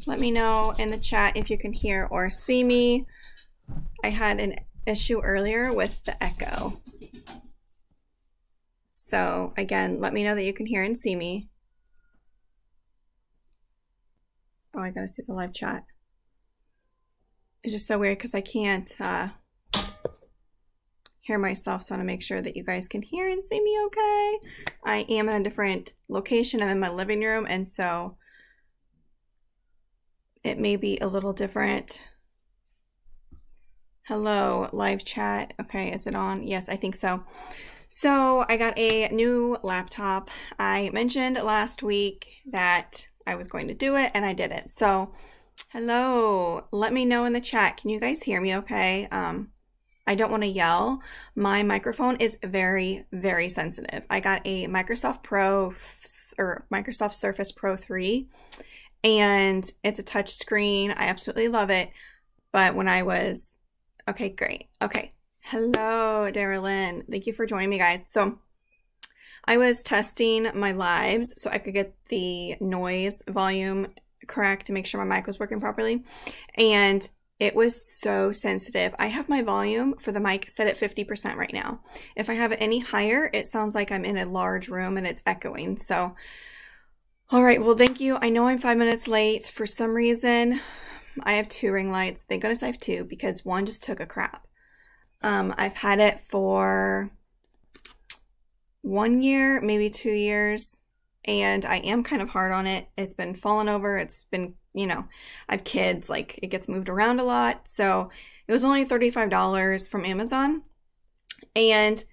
Let me know in the chat if you can hear or see me. I had an issue earlier with the echo. So again, let me know that you can hear and see me. Oh, I gotta see the live chat. It's just so weird because I can't hear myself, so I want to make sure that you guys can hear and see me okay. I am in a different location. I'm in my living room, and so it may be a little different. Hello, live chat. Okay, is it on? Yes, I think so. So I got a new laptop. I mentioned last week that I was going to do it, and I did it. So hello, let me know in the chat. Can you guys hear me okay? I don't want to yell. My microphone is very, very sensitive. I got a Microsoft Surface Pro 3, and it's a touch screen. I absolutely love it. But when I was, okay, great. Okay. Hello, Darylyn. Thank you for joining me, guys. So I was testing my lives so I could get the noise volume correct to make sure my mic was working properly. And it was so sensitive. I have my volume for the mic set at 50% right now. If I have it any higher, it sounds like I'm in a large room and it's echoing. So, all right, well, thank you. I know I'm 5 minutes late. For some reason, I have 2 ring lights. Thank goodness I have 2 because one just took a crap. I've had it for 1 year, maybe 2 years, and I am kind of hard on it. It's been falling over. It's been, you know, I have kids, like it gets moved around a lot. So it was only $35 from Amazon, and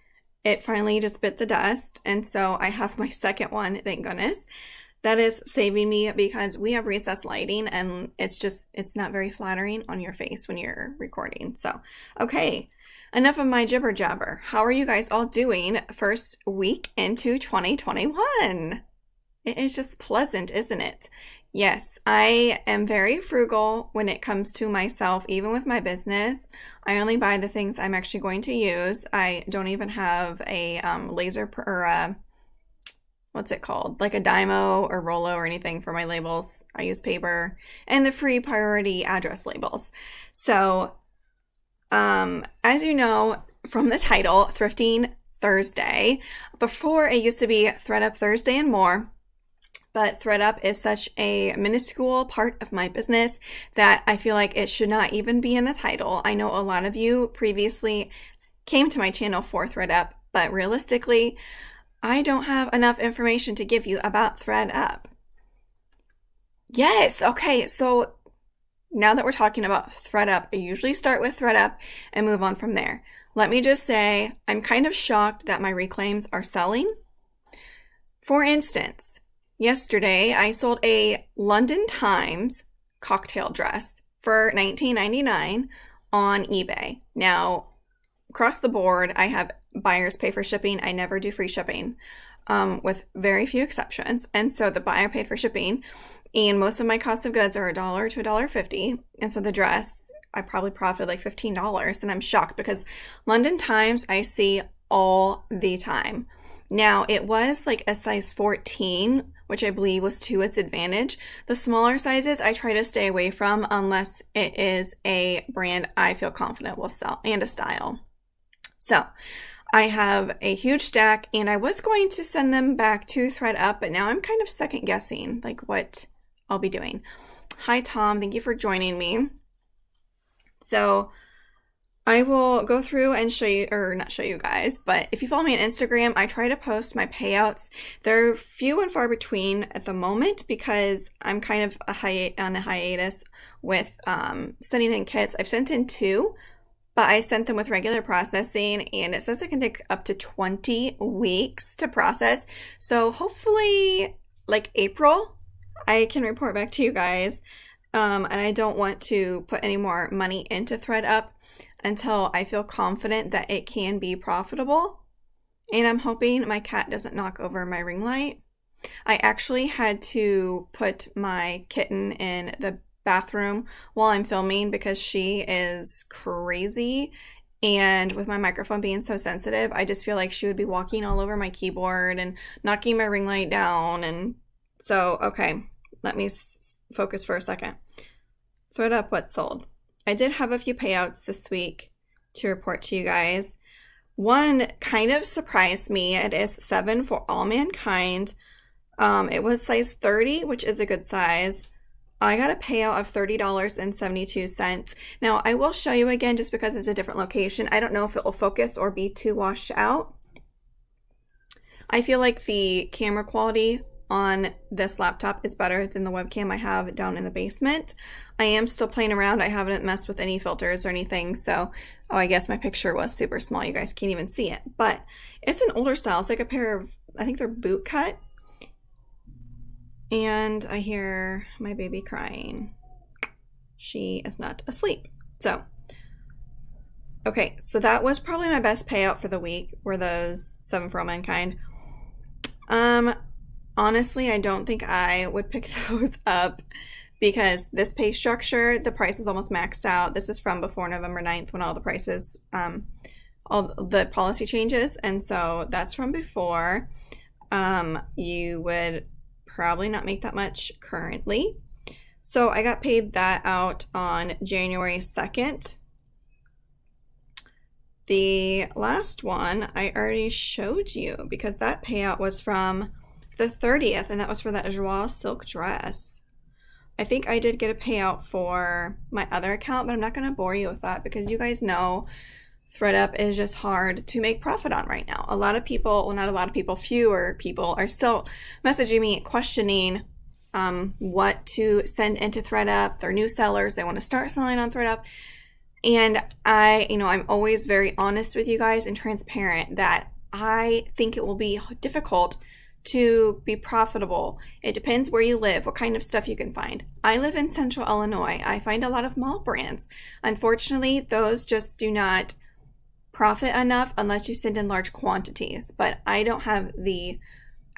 it finally just bit the dust. And so I have my second one, thank goodness. That is saving me because we have recessed lighting and it's not very flattering on your face when you're recording. So, okay, enough of my jibber jabber. How are you guys all doing? First week into 2021. It is just pleasant, isn't it? Yes, I am very frugal when it comes to myself, even with my business. I only buy the things I'm actually going to use. I don't even have a laser or a, what's it called? Like a Dymo or Rollo or anything for my labels. I use paper and the free priority address labels. So, as you know from the title, Thrifting Thursday. Before it used to be ThredUP Thursday and more. But ThredUp is such a minuscule part of my business that I feel like it should not even be in the title. I know a lot of you previously came to my channel for ThredUp, but realistically, I don't have enough information to give you about ThredUp. Yes, okay, so now that we're talking about ThredUp, I usually start with ThredUp and move on from there. Let me just say, I'm kind of shocked that my reclaims are selling. For instance, yesterday, I sold a London Times cocktail dress for $19.99 on eBay. Now, across the board, I have buyers pay for shipping. I never do free shipping, with very few exceptions. And so the buyer paid for shipping, and most of my cost of goods are $1 to $1.50. And so the dress, I probably profited like $15, and I'm shocked because London Times I see all the time. Now, it was like a size 14, which I believe was to its advantage. The smaller sizes I try to stay away from unless it is a brand I feel confident will sell and a style. So I have a huge stack, and I was going to send them back to ThredUp, but now I'm kind of second guessing like what I'll be doing. Hi, Tom. Thank you for joining me. So I will go through and show you, or not show you guys, but if you follow me on Instagram, I try to post my payouts. They're few and far between at the moment because I'm kind of on a hiatus with sending in kits. I've sent in 2, but I sent them with regular processing, and it says it can take up to 20 weeks to process. So hopefully, like April, I can report back to you guys. And I don't want to put any more money into ThredUp until I feel confident that it can be profitable. And I'm hoping my cat doesn't knock over my ring light. I actually had to put my kitten in the bathroom while I'm filming because she is crazy. And with my microphone being so sensitive, I just feel like she would be walking all over my keyboard and knocking my ring light down. And so, okay, let me focus for a second. ThredUp, what's sold? I did have a few payouts this week to report to you guys. One kind of surprised me. It is 7 for All Mankind. It was size 30, which is a good size. I got a payout of $30.72. Now, I will show you again just because it's a different location. I don't know if it will focus or be too washed out. I feel like the camera quality on this laptop is better than the webcam I have down in the basement. I am still playing around. I haven't messed with any filters or anything, so I guess my picture was super small. You guys can't even see it, but it's an older style. It's like a pair of, I think they're boot cut, and I hear my baby crying. She is not asleep. So, okay, so that was probably my best payout for the week, were those 7 for All Mankind. Honestly, I don't think I would pick those up because this pay structure, the price is almost maxed out. This is from before November 9th when all the prices, all the policy changes. And so that's from before. You would probably not make that much currently. So I got paid that out on January 2nd. The last one I already showed you because that payout was from the 30th, and that was for that Joie silk dress. I think I did get a payout for my other account, but I'm not going to bore you with that because you guys know ThredUp is just hard to make profit on right now. A lot of people, well, not a lot of people, fewer people are still messaging me questioning what to send into ThredUp. They're new sellers. They want to start selling on ThredUp. And I'm always very honest with you guys and transparent that I think it will be difficult to be profitable. It depends where you live, what kind of stuff you can find. I live in Central Illinois. I find a lot of mall brands. Unfortunately, those just do not profit enough unless you send in large quantities. But I don't have the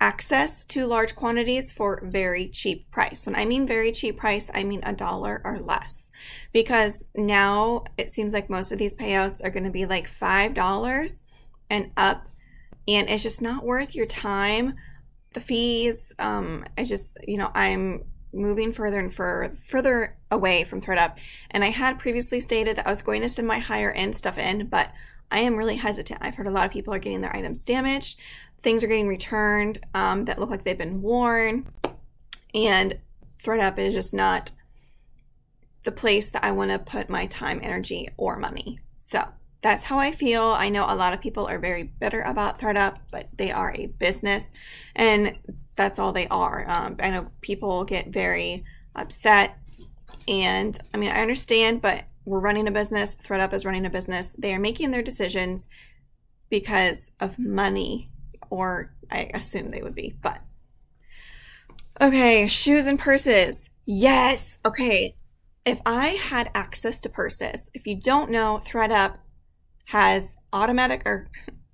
access to large quantities for very cheap price. When I mean very cheap price, I mean $1 or less. Because now it seems like most of these payouts are going to be like $5 and up. And it's just not worth your time. The fees, I just, I'm moving further and further away from ThredUp. And I had previously stated that I was going to send my higher end stuff in, but I am really hesitant. I've heard a lot of people are getting their items damaged. Things are getting returned that look like they've been worn. And ThredUp is just not the place that I want to put my time, energy, or money. So that's how I feel. I know a lot of people are very bitter about ThredUp, but they are a business, and that's all they are. I know people get very upset, and I mean, I understand, but we're running a business. ThredUp is running a business. They are making their decisions because of money, or I assume they would be, but. Okay, shoes and purses. Yes, okay. If I had access to purses, if you don't know, ThredUp has automatic or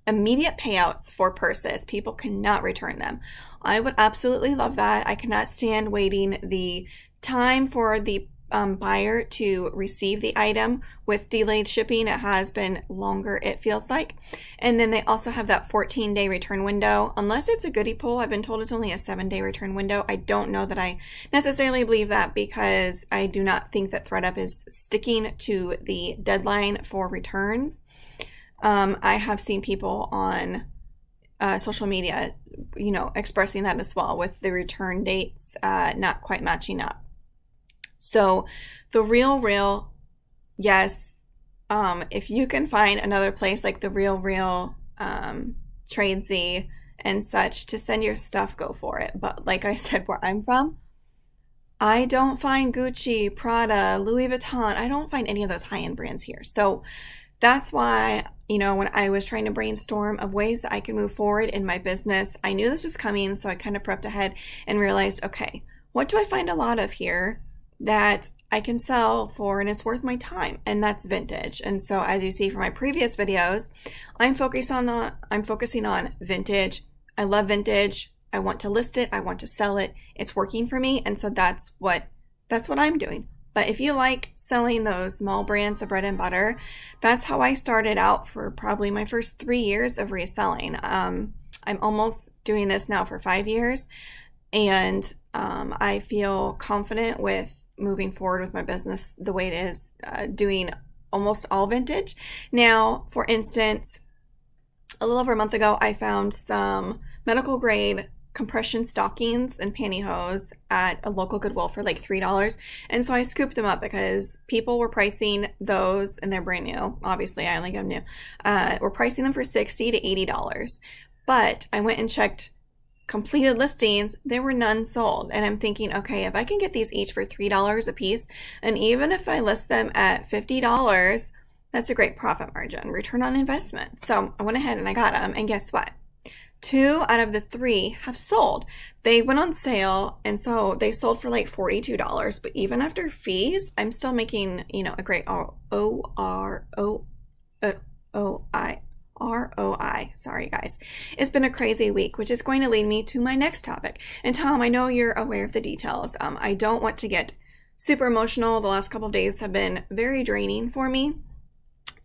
immediate payouts for purses. People cannot return them. I would absolutely love that. I cannot stand waiting the time for the buyer to receive the item with delayed shipping. It has been longer, it feels like. And then they also have that 14-day return window. Unless it's a goodie pull, I've been told it's only a 7-day return window. I don't know that I necessarily believe that because I do not think that ThredUp is sticking to the deadline for returns. I have seen people on social media, expressing that as well with the return dates not quite matching up. So the Real, yes, if you can find another place like the Real, Tradesy and such to send your stuff, go for it. But like I said, where I'm from, I don't find Gucci, Prada, Louis Vuitton. I don't find any of those high-end brands here. So that's why, when I was trying to brainstorm of ways that I can move forward in my business, I knew this was coming, so I kind of prepped ahead and realized, okay, what do I find a lot of here that I can sell for and it's worth my time? And that's vintage. And so as you see from my previous videos, I'm focusing on vintage. I love vintage. I want to list it. I want to sell it. It's working for me. And so that's what I'm doing. But if you like selling those small brands, the bread and butter, that's how I started out for probably my first 3 years of reselling. I'm almost doing this now for 5 years. And I feel confident with moving forward with my business the way it is, doing almost all vintage. Now, for instance, a little over a month ago, I found some medical grade compression stockings and pantyhose at a local Goodwill for like $3. And so I scooped them up because people were pricing those, and they're brand new. Obviously, I only got them new. We're pricing them for $60 to $80. But I went and checked completed listings. There were none sold. And I'm thinking, okay, if I can get these each for $3 a piece, and even if I list them at $50, that's a great profit margin, return on investment. So I went ahead and I got them. And guess what? 2 out of the 3 have sold. They went on sale, and so they sold for like $42. But even after fees, I'm still making, a great ROI. Sorry, guys. It's been a crazy week, which is going to lead me to my next topic. And Tom, I know you're aware of the details. I don't want to get super emotional. The last couple of days have been very draining for me.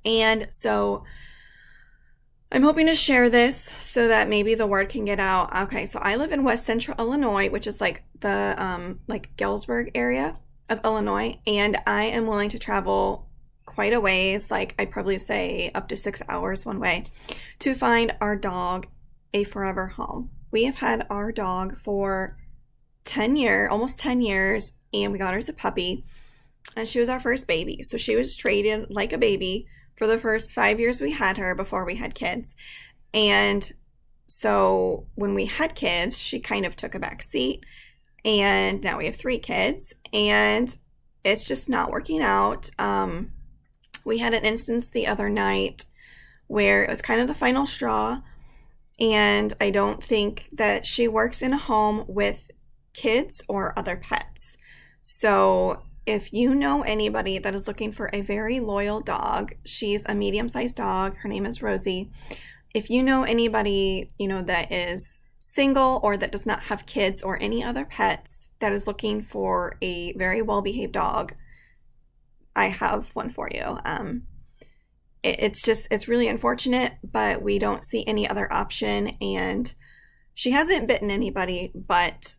And so I'm hoping to share this so that maybe the word can get out. Okay, so I live in West Central Illinois, which is like the Galesburg area of Illinois, and I am willing to travel quite a ways, like I'd probably say up to 6 hours one way, to find our dog a forever home. We have had our dog for almost 10 years, and we got her as a puppy, and she was our first baby. So she was treated like a baby for the first 5 years we had her before we had kids. And so when we had kids, she kind of took a back seat, and now we have 3 kids, and it's just not working out. We had an instance the other night where it was kind of the final straw, and I don't think that she works in a home with kids or other pets. So if you know anybody that is looking for a very loyal dog, she's a medium-sized dog. Her name is Rosie. If you know anybody, that is single or that does not have kids or any other pets that is looking for a very well-behaved dog, I have one for you. It's really unfortunate, but we don't see any other option. And she hasn't bitten anybody, but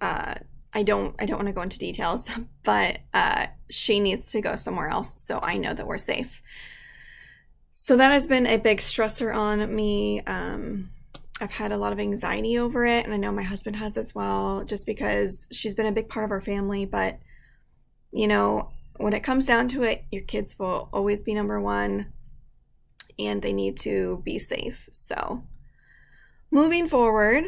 I don't want to go into details, but she needs to go somewhere else, so I know that we're safe. So that has been a big stressor on me. I've had a lot of anxiety over it, and I know my husband has as well, just because she's been a big part of our family. But, when it comes down to it, your kids will always be number one, and they need to be safe. So moving forward,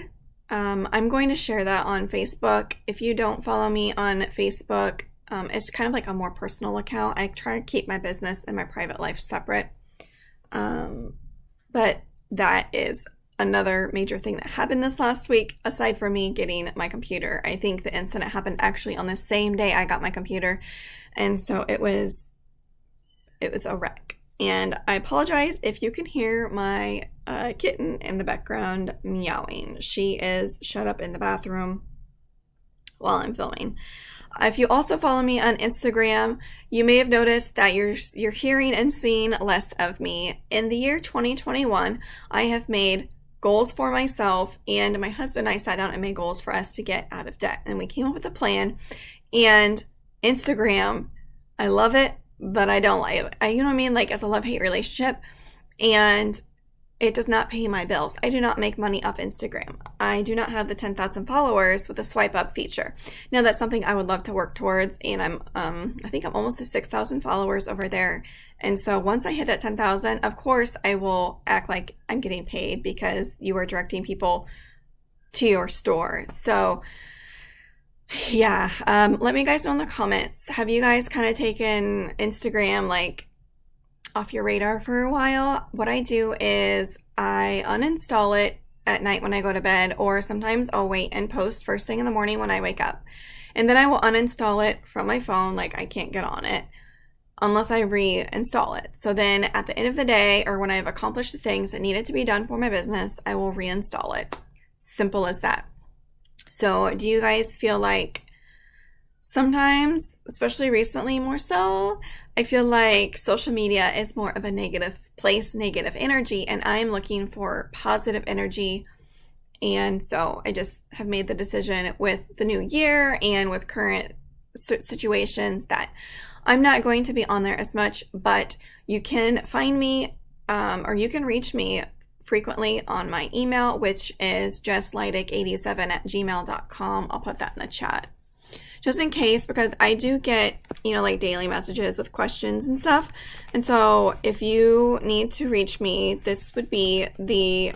I'm going to share that on Facebook. If you don't follow me on Facebook, it's kind of like a more personal account. I try to keep my business and my private life separate. But that is another major thing that happened this last week, aside from me getting my computer. I think the incident happened actually on the same day I got my computer. And so it was a wreck. And I apologize if you can hear my kitten in the background meowing. She is shut up in the bathroom while I'm filming. If you also follow me on Instagram, you may have noticed that you're hearing and seeing less of me. In the year 2021, I have made goals for myself, and my husband and I sat down and made goals for us to get out of debt. And we came up with a plan. And Instagram, I love it, but I don't like it. You know what I mean? Like, it's a love-hate relationship, and it does not pay my bills. I do not make money off Instagram. I do not have the 10,000 followers with a swipe up feature. Now, that's something I would love to work towards, and I think I'm almost to 6,000 followers over there. And so once I hit that 10,000, of course, I will act like I'm getting paid because you are directing people to your store. So yeah, let me guys know in the comments. Have you guys kind of taken Instagram like off your radar for a while? What I do is I uninstall it at night when I go to bed, or sometimes I'll wait and post first thing in the morning when I wake up. And then I will uninstall it from my phone, like I can't get on it unless I reinstall it. So then at the end of the day, or when I've accomplished the things that needed to be done for my business, I will reinstall it. Simple as that. So do you guys feel like sometimes, especially recently more so, I feel like social media is more of a negative place, negative energy, and I'm looking for positive energy And so I just have made the decision with the new year and with current situations that I'm not going to be on there as much, but you can find me or you can reach me frequently on my email, which is jessleidig87@gmail.com. I'll put that in the chat just in case, because I do get, like daily messages with questions and stuff. And so if you need to reach me, this would be the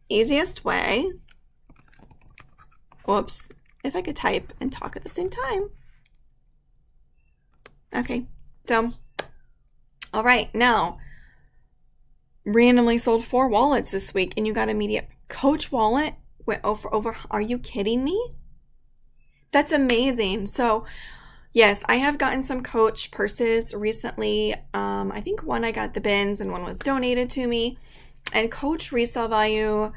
easiest way. Whoops, if I could type and talk at the same time. Okay, so, all right, now, randomly sold 4 wallets this week, and you got immediate Coach wallet went over, are you kidding me? That's amazing. So yes, I have gotten some Coach purses recently. I think one I got at the bins and one was donated to me. And Coach resale value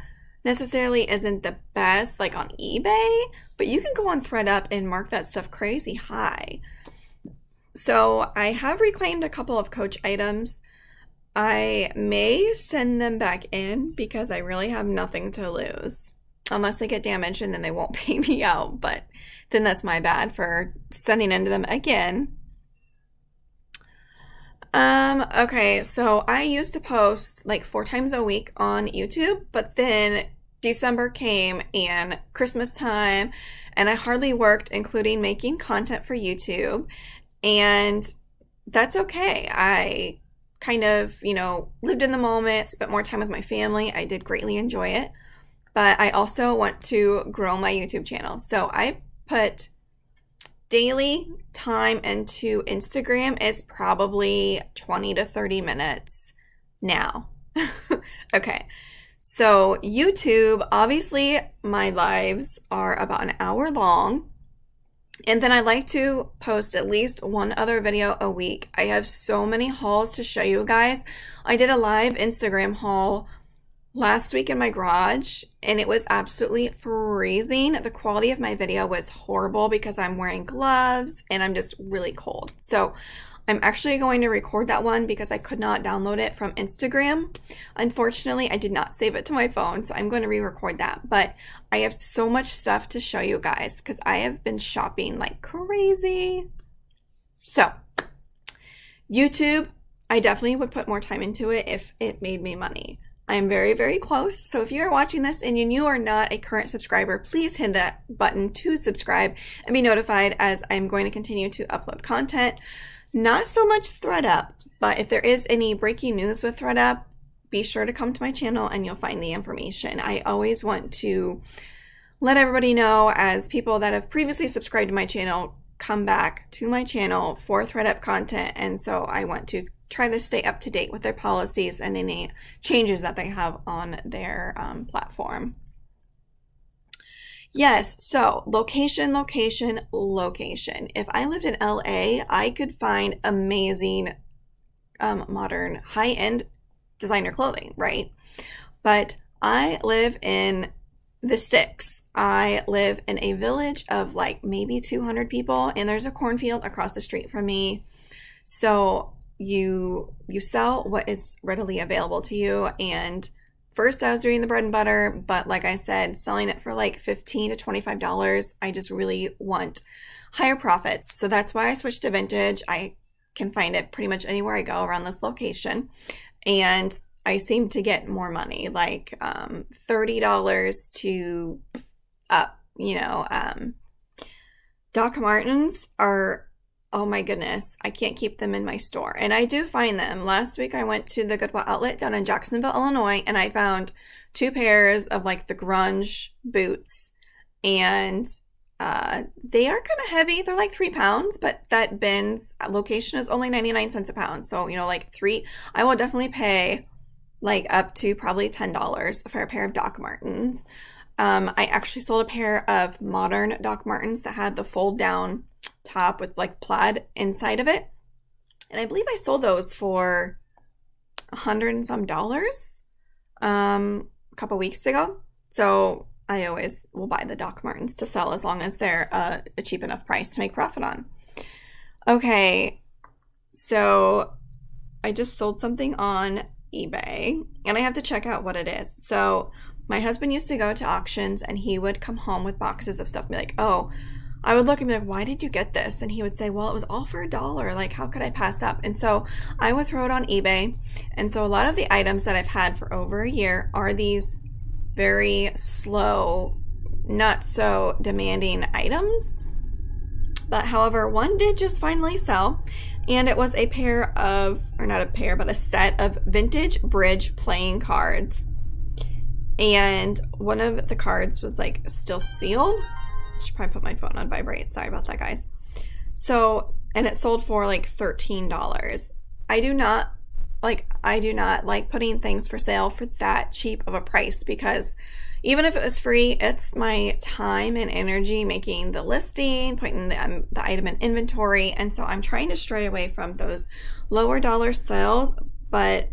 necessarily isn't the best like on eBay, but you can go on ThredUp and mark that stuff crazy high. So I have reclaimed a couple of Coach items. I may send them back in because I really have nothing to lose. Unless they get damaged and then they won't pay me out, but then that's my bad for sending into them again. Okay, so I used to post like 4 times a week on YouTube, but then December came and Christmas time, and I hardly worked, including making content for YouTube, and that's okay. I kind of, lived in the moment, spent more time with my family. I did greatly enjoy it. But I also want to grow my YouTube channel. So I put daily time into Instagram is probably 20 to 30 minutes now. Okay. So YouTube, obviously my lives are about an hour long. And then I like to post at least one other video a week. I have so many hauls to show you guys. I did a live Instagram haul last week in my garage, and it was absolutely freezing. The quality of my video was horrible because I'm wearing gloves and I'm just really cold. So I'm actually going to record that one because I could not download it from Instagram. Unfortunately, I did not save it to my phone, so I'm going to re-record that. But I have so much stuff to show you guys because I have been shopping like crazy. So YouTube, I definitely would put more time into it if it made me money. I am very, very close. So if you're watching this and you are not a current subscriber, please hit that button to subscribe and be notified as I'm going to continue to upload content. Not so much ThredUp, but if there is any breaking news with ThredUp, be sure to come to my channel and you'll find the information. I always want to let everybody know, as people that have previously subscribed to my channel come back to my channel for ThredUp content, and so I want to try to stay up to date with their policies and any changes that they have on their platform. Yes, so location. If I lived in LA, I could find amazing modern high-end designer clothing, right? But I live in the sticks. I live in a village of like maybe 200 people, and there's a cornfield across the street from me. So you sell what is readily available to you. And first I was doing the bread and butter, but like I said, selling it for like $15 to $25. I just really want higher profits. So that's why I switched to vintage. I can find it pretty much anywhere I go around this location. And I seem to get more money, like $30 to up, Doc Martens are, oh my goodness, I can't keep them in my store. And I do find them. Last week I went to the Goodwill outlet down in Jacksonville, Illinois, and I found 2 pairs of like the grunge boots. And they are kind of heavy. They're like 3 pounds, but that bin's location is only 99 cents a pound. So, like 3, I will definitely pay like up to probably $10 for a pair of Doc Martens. I actually sold a pair of modern Doc Martens that had the fold down top with like plaid inside of it, and I believe I sold those for $100 and some a couple weeks ago. So I always will buy the Doc Martens to sell as long as they're a cheap enough price to make profit on. Okay, so I just sold something on eBay and I have to check out what it is. So My husband used to go to auctions and he would come home with boxes of stuff and be like, oh, I would look and be like, why did you get this? And he would say, well, it was all for $1. Like, how could I pass up? And so I would throw it on eBay. And so a lot of the items that I've had for over a year are these very slow, not so demanding items. But however, one did just finally sell, and it was a pair of, or not a pair, but a set of vintage bridge playing cards. And one of the cards was like still sealed. I should probably put my phone on vibrate. Sorry about that, guys. So, and it sold for like $13. I do not like putting things for sale for that cheap of a price, because even if it was free, it's my time and energy making the listing, putting the item in inventory. And so I'm trying to stray away from those lower dollar sales, but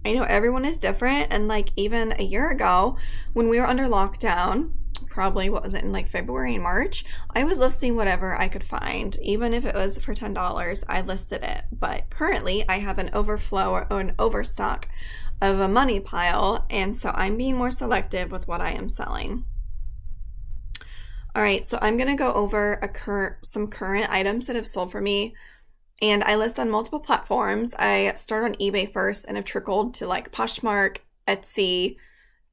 I know everyone is different. And like even a year ago when we were under lockdown, probably, what was it, in like February and March, I was listing whatever I could find. Even if it was for $10, I listed it. But currently I have an overflow or an overstock of a money pile, and so I'm being more selective with what I am selling. All right, so I'm gonna go over some current items that have sold for me, and I list on multiple platforms. I start on eBay first and have trickled to like Poshmark, Etsy,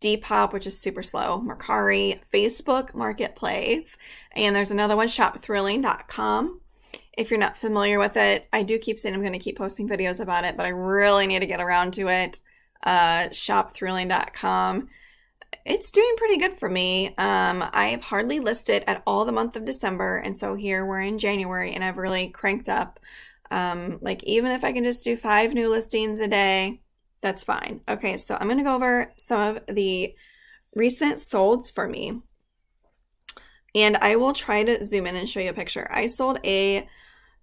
Depop, which is super slow, Mercari, Facebook Marketplace, and there's another one, shoptrilling.com. If you're not familiar with it, I do keep saying I'm going to keep posting videos about it, but I really need to get around to it. Shoptrilling.com. It's doing pretty good for me. I've hardly listed at all the month of December, and so here we're in January, and I've really cranked up. Like even if I can just do 5 new listings a day, that's fine. Okay, so I'm going to go over some of the recent solds for me. And I will try to zoom in and show you a picture. I sold a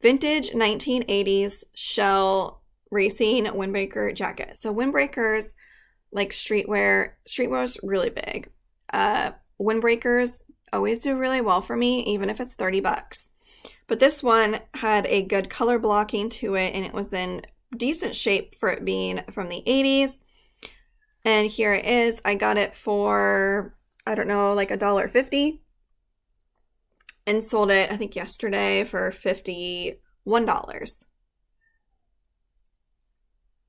vintage 1980s shell racing windbreaker jacket. So windbreakers, like streetwear is really big. Windbreakers always do really well for me, even if it's $30. But this one had a good color blocking to it, and it was in decent shape for it being from the 80s. And here it is. I got it for, I don't know, like $1.50, and sold it, I think yesterday, for $51.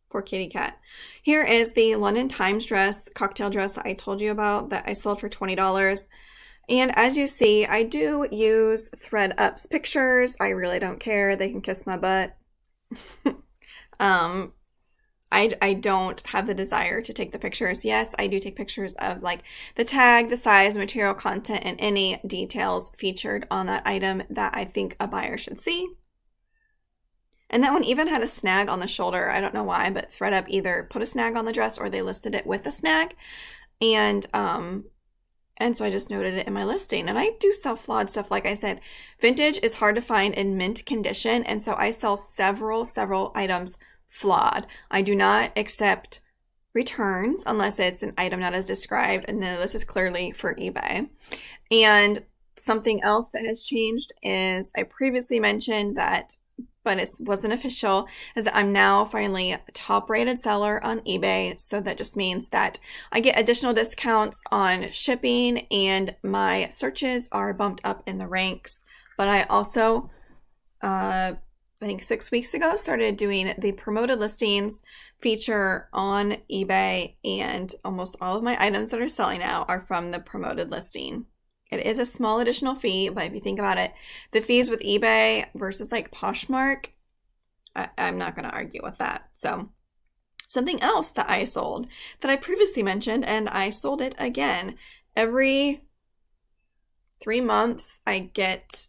Poor kitty cat. Here is the London Times dress, cocktail dress that I told you about that I sold for $20. And as you see, I do use ThredUp's pictures. I really don't care. They can kiss my butt. I don't have the desire to take the pictures. Yes, I do take pictures of like the tag, the size, material content, and any details featured on that item that I think a buyer should see. And that one even had a snag on the shoulder. I don't know why, but ThredUp either put a snag on the dress or they listed it with a snag. And so I just noted it in my listing. And I do sell flawed stuff. Like I said, vintage is hard to find in mint condition. And so I sell several items flawed. I do not accept returns unless it's an item not as described. And no, this is clearly for eBay. And something else that has changed is I previously mentioned that, but it wasn't official, is that I'm now finally a top rated seller on eBay. So that just means that I get additional discounts on shipping and my searches are bumped up in the ranks. But I also, I think 6 weeks ago, started doing the promoted listings feature on eBay, and almost all of my items that are selling now are from the promoted listing. It is a small additional fee, but if you think about it, the fees with eBay versus like Poshmark, I'm not going to argue with that. So something else that I sold that I previously mentioned, and I sold it again. Every 3 months, I get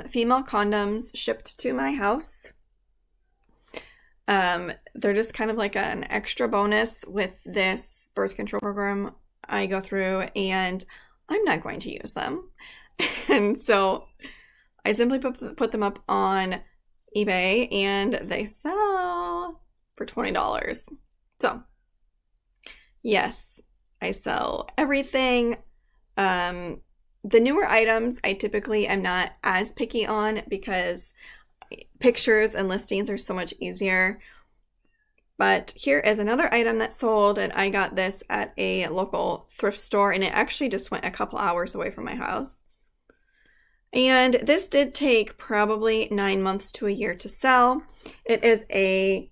female condoms shipped to my house. They're just kind of like an extra bonus with this birth control program I go through, and I'm not going to use them. And so I simply put them up on eBay, and they sell for $20. So yes, I sell everything. The newer items I typically am not as picky on because pictures and listings are so much easier. But here is another item that sold, and I got this at a local thrift store, and it actually just went a couple hours away from my house. And this did take probably 9 months to a year to sell. It is a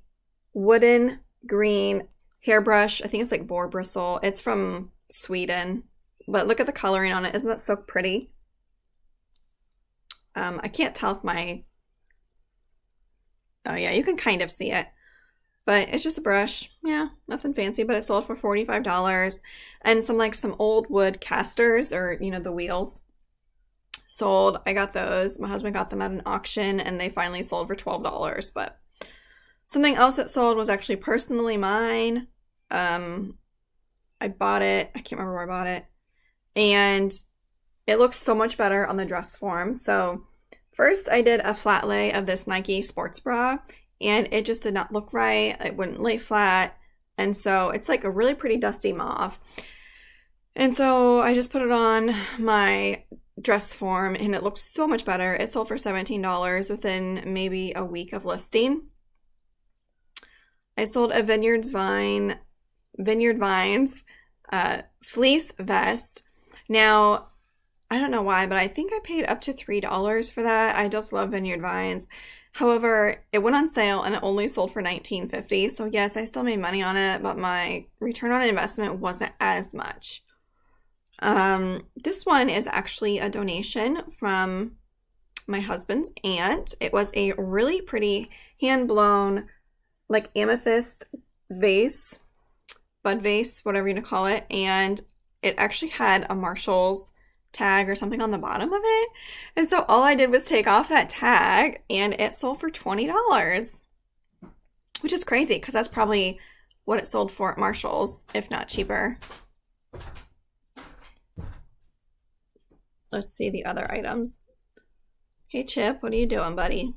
wooden green hairbrush. I think it's like boar bristle. It's from Sweden, but look at the coloring on it. Isn't that so pretty? I can't tell if my... Oh yeah, you can kind of see it. But it's just a brush. Yeah, nothing fancy, but it sold for $45. And some old wood casters, or, you know, the wheels, sold. I got those. My husband got them at an auction, and they finally sold for $12. But something else that sold was actually personally mine. I bought it. I can't remember where I bought it. And it looks so much better on the dress form. So first I did a flat lay of this Nike sports bra, and it just did not look right. It wouldn't lay flat. And so it's like a really pretty dusty mauve. And so I just put it on my dress form, and it looks so much better. It sold for $17 within maybe a week of listing. I sold a Vineyard Vines fleece vest. Now, I don't know why, but I think I paid up to $3 for that. I just love Vineyard Vines. However, it went on sale and it only sold for $19.50. So yes, I still made money on it, but my return on investment wasn't as much. This one is actually a donation from my husband's aunt. It was a really pretty hand-blown, like amethyst vase, bud vase, whatever you want to call it. And it actually had a Marshall's tag or something on the bottom of it. And so all I did was take off that tag, and it sold for $20, which is crazy because that's probably what it sold for at Marshall's, if not cheaper. Let's see the other items. Hey Chip, what are you doing, buddy?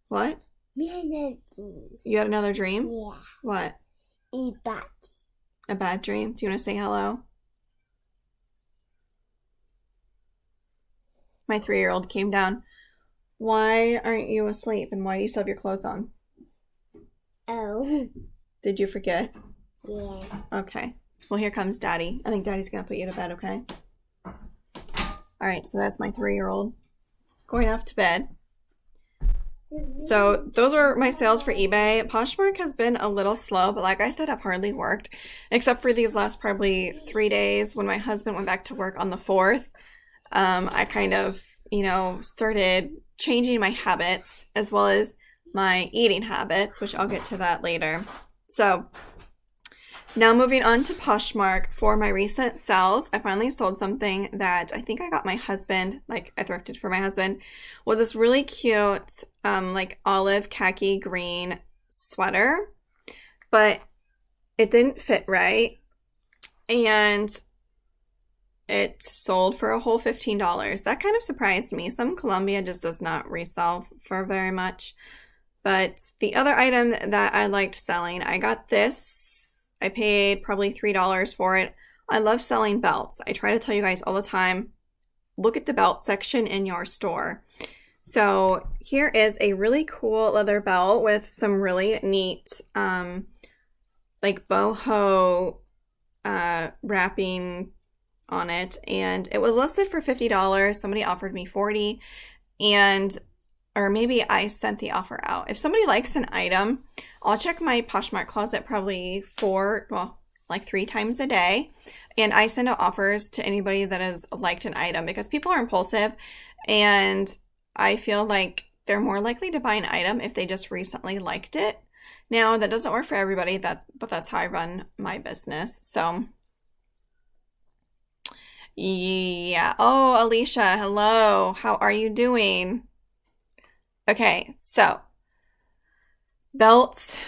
What? You had another dream? Yeah. What? A bad dream? Do you want to say hello? My 3-year-old came down. Why aren't you asleep, and why do you still have your clothes on? Oh. Did you forget? Yeah. Okay. Well, here comes Daddy. I think Daddy's going to put you to bed, okay? All right, so that's my 3-year-old going off to bed. So those are my sales for eBay. Poshmark has been a little slow, but like I said, I've hardly worked, except for these last probably 3 days when my husband went back to work on the 4th. I kind of, started changing my habits as well as my eating habits, which I'll get to that later. So now moving on to Poshmark for my recent sales. I finally sold something that I think I got my husband, like I thrifted for my husband, was this really cute, like olive khaki green sweater, but it didn't fit right. And it sold for a whole $15. That kind of surprised me. Some Columbia just does not resell for very much. But the other item that I liked selling, I got this. I paid probably $3 for it. I love selling belts. I try to tell you guys all the time, look at the belt section in your store. So here is a really cool leather belt with some really neat like boho wrapping on it, and it was listed for $50. Somebody offered me $40, or maybe I sent the offer out. If somebody likes an item, I'll check my Poshmark closet probably 3 times a day, and I send out offers to anybody that has liked an item because people are impulsive, and I feel like they're more likely to buy an item if they just recently liked it. Now, that doesn't work for everybody, but that's how I run my business. So yeah. Oh, Alicia, hello. How are you doing? Okay, so belts.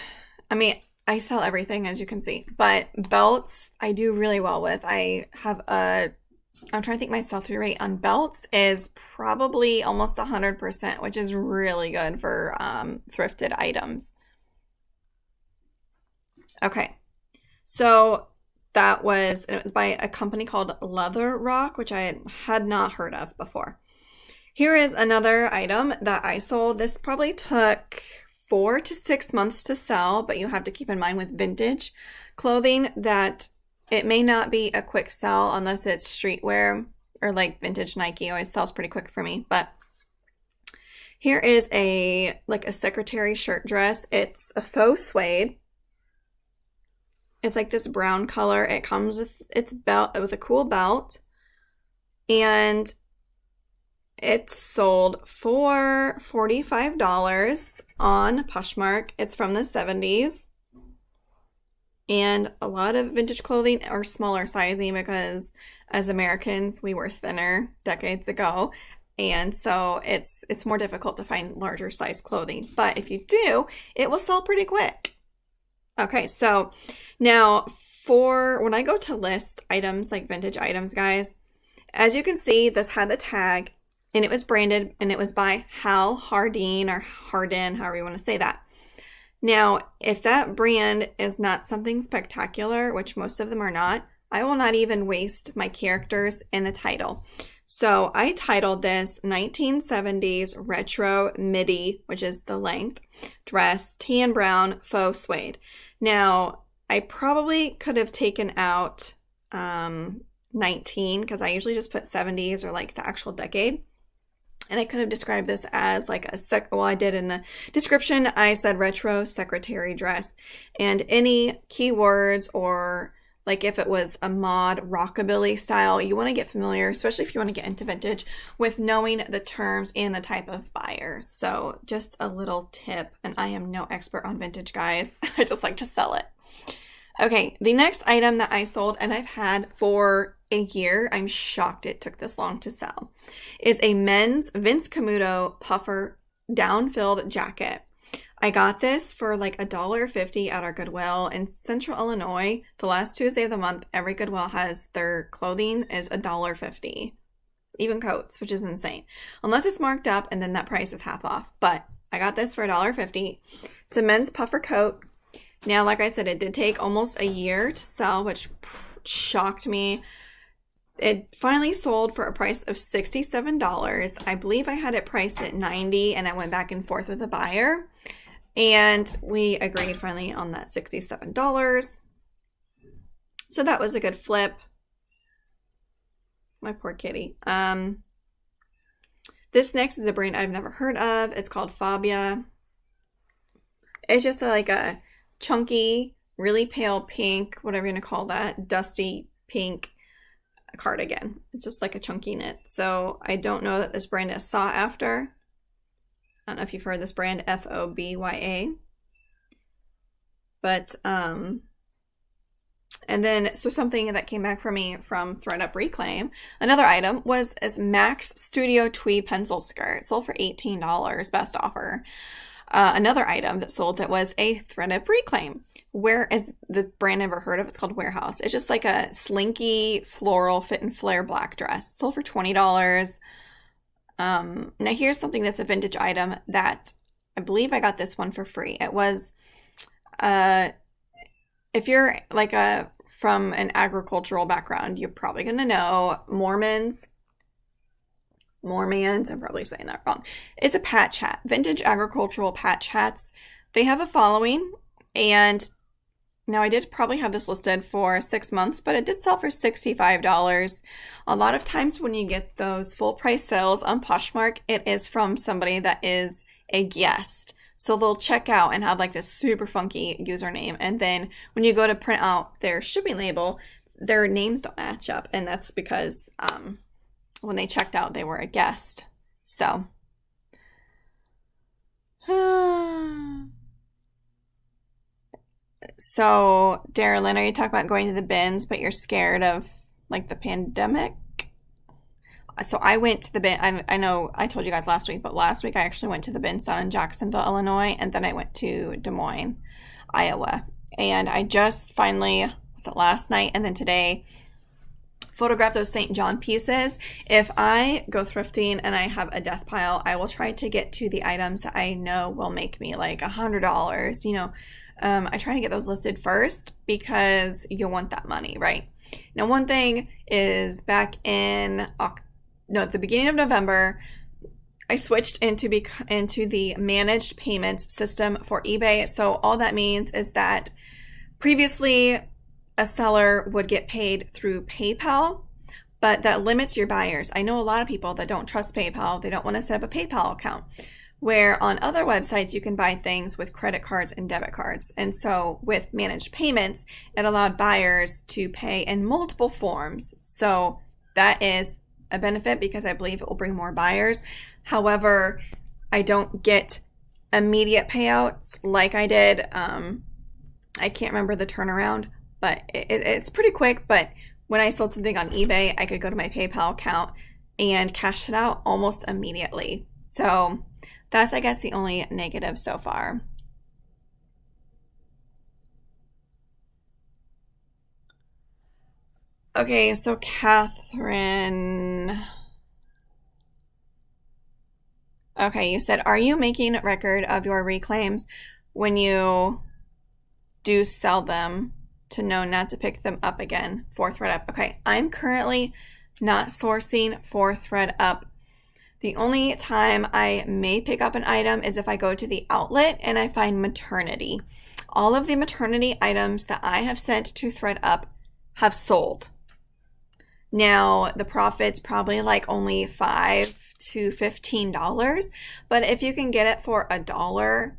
I mean, I sell everything, as you can see, but belts I do really well with. I'm trying to think, my sell-through rate on belts is probably almost 100%, which is really good for thrifted items. Okay, so it was by a company called Leather Rock, which I had not heard of before. Here is another item that I sold. This probably took 4 to 6 months to sell, but you have to keep in mind with vintage clothing that it may not be a quick sell unless it's streetwear or like vintage Nike always sells pretty quick for me. But here is a secretary shirt dress. It's a faux suede. It's like this brown color. It comes with its belt, with a cool belt. And it's sold for $45 on Poshmark. It's from the 70s. And a lot of vintage clothing are smaller sizing because as Americans, we were thinner decades ago. And so it's more difficult to find larger size clothing. But if you do, it will sell pretty quick. Okay, so now for when I go to list items like vintage items, guys, as you can see, this had the tag and it was branded and it was by Hal Hardin or Hardin, however you want to say that. Now, if that brand is not something spectacular, which most of them are not, I will not even waste my characters in the title. So I titled this 1970s Retro Midi, which is the length, dress, tan brown, faux suede. Now, I probably could have taken out 19 because I usually just put 70s or like the actual decade. And I could have described this as like I did in the description, I said retro secretary dress. And any keywords or like if it was a mod rockabilly style, you want to get familiar, especially if you want to get into vintage, with knowing the terms and the type of buyer. So just a little tip, and I am no expert on vintage, guys. I just like to sell it. Okay, the next item that I sold and I've had for a year, I'm shocked it took this long to sell, is a men's Vince Camuto puffer down-filled jacket. I got this for like $1.50 at our Goodwill in Central Illinois. The last Tuesday of the month, every Goodwill has their clothing is $1.50. Even coats, which is insane. Unless it's marked up and then that price is half off. But I got this for $1.50. It's a men's puffer coat. Now, like I said, it did take almost a year to sell, which shocked me. It finally sold for a price of $67. I believe I had it priced at $90 and I went back and forth with a buyer. And we agreed finally on that $67. So that was a good flip. My poor kitty. This next is a brand I've never heard of. It's called Fabia. It's just like a chunky, really pale pink, whatever you're going to call that, dusty pink cardigan. It's just like a chunky knit. So I don't know that this brand is sought after. I don't know if you've heard this brand, Fobya. But, and then, so something that came back for me from ThredUP Reclaim, another item was this Max Studio Tweed pencil skirt. Sold for $18, best offer. Another item that sold that was a ThredUP Reclaim. Where is the brand I've never heard of? It's called Warehouse. It's just like a slinky floral fit and flare black dress. Sold for $20. Now here's something that's a vintage item that I believe I got this one for free. It was, if you're like from an agricultural background, you're probably going to know Mormons, I'm probably saying that wrong. It's a patch hat, vintage agricultural patch hats. They have a following, and now I did probably have this listed for 6 months, but it did sell for $65. A lot of times when you get those full price sales on Poshmark, it is from somebody that is a guest. So they'll check out and have like this super funky username. And then when you go to print out their shipping label, their names don't match up. And that's because when they checked out, they were a guest. So, Darylyn, are you talking about going to the bins, but you're scared of like the pandemic? So I went to the bin. I know I told you guys last week, but last week I actually went to the bins down in Jacksonville, Illinois, and then I went to Des Moines, Iowa. And I just finally, was it last night and then today, photograph those St. John pieces. If I go thrifting and I have a death pile, I will try to get to the items that I know will make me like $100. You know, I try to get those listed first because you want that money, right? Now, one thing is back in at the beginning of November, I switched into the managed payments system for eBay. So all that means is that previously a seller would get paid through PayPal, but that limits your buyers. I know a lot of people that don't trust PayPal. They don't want to set up a PayPal account. Where on other websites you can buy things with credit cards and debit cards. And so with managed payments, it allowed buyers to pay in multiple forms. So that is a benefit because I believe it will bring more buyers. However, I don't get immediate payouts like I did. I can't remember the turnaround, but it's pretty quick. But when I sold something on eBay, I could go to my PayPal account and cash it out almost immediately. So that's, I guess, the only negative so far. Okay, so Catherine. Okay, you said, are you making record of your reclaims when you do sell them to know not to pick them up again for ThredUp? Okay, I'm currently not sourcing for ThredUp. The only time I may pick up an item is if I go to the outlet and I find maternity. All of the maternity items that I have sent to ThredUp have sold. Now, the profit's probably like only $5 to $15, but if you can get it for $1,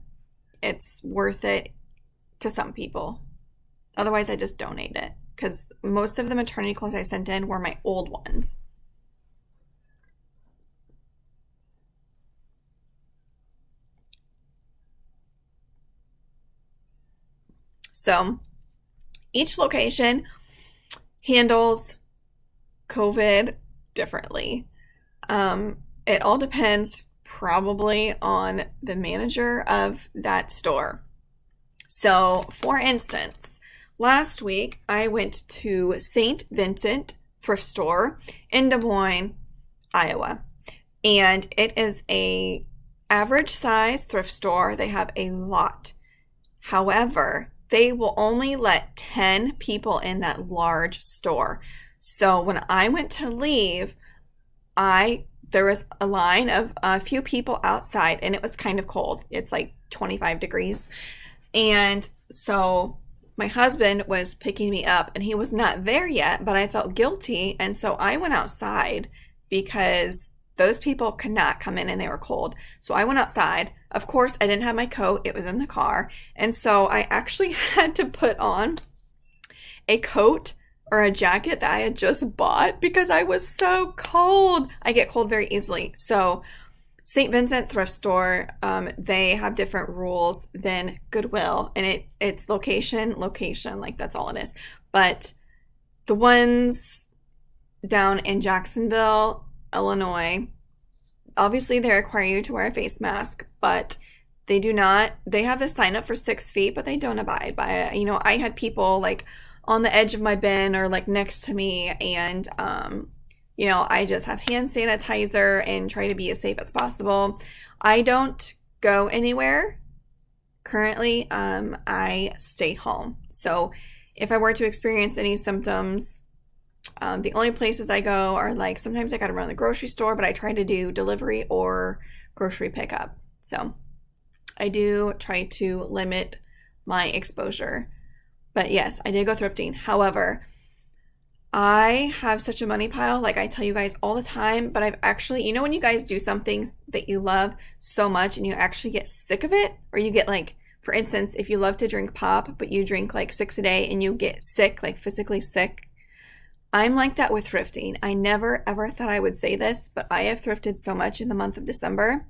it's worth it to some people. Otherwise, I just donate it because most of the maternity clothes I sent in were my old ones. So each location handles COVID differently. It all depends probably on the manager of that store. So for instance, last week I went to St. Vincent thrift store in Des Moines, Iowa. And it is a average size thrift store. They have a lot. However, they will only let 10 people in that large store. So when I went to leave, there was a line of a few people outside and it was kind of cold. It's like 25 degrees. And so my husband was picking me up and he was not there yet, but I felt guilty. And so I went outside because those people could not come in and they were cold. So I went outside. Of course, I didn't have my coat. It was in the car. And so I actually had to put on a coat or a jacket that I had just bought because I was so cold. I get cold very easily. So St. Vincent thrift store, they have different rules than Goodwill. And it's location, like that's all it is. But the ones down in Jacksonville, Illinois, obviously they require you to wear a face mask, but they do not. They have the sign up for 6 feet, but they don't abide by it. You know, I had people like on the edge of my bin or like next to me, and you know, I just have hand sanitizer and try to be as safe as possible. I don't go anywhere currently. I stay home. So if I were to experience any symptoms, the only places I go are like sometimes I gotta run the grocery store, but I try to do delivery or grocery pickup. So I do try to limit my exposure. But yes, I did go thrifting. However, I have such a money pile, like I tell you guys all the time, but I've actually, you know, when you guys do something that you love so much and you actually get sick of it, or you get like, for instance, if you love to drink pop, but you drink like 6 a day and you get sick, like physically sick, I'm like that with thrifting. I never ever thought I would say this, but I have thrifted so much in the month of December.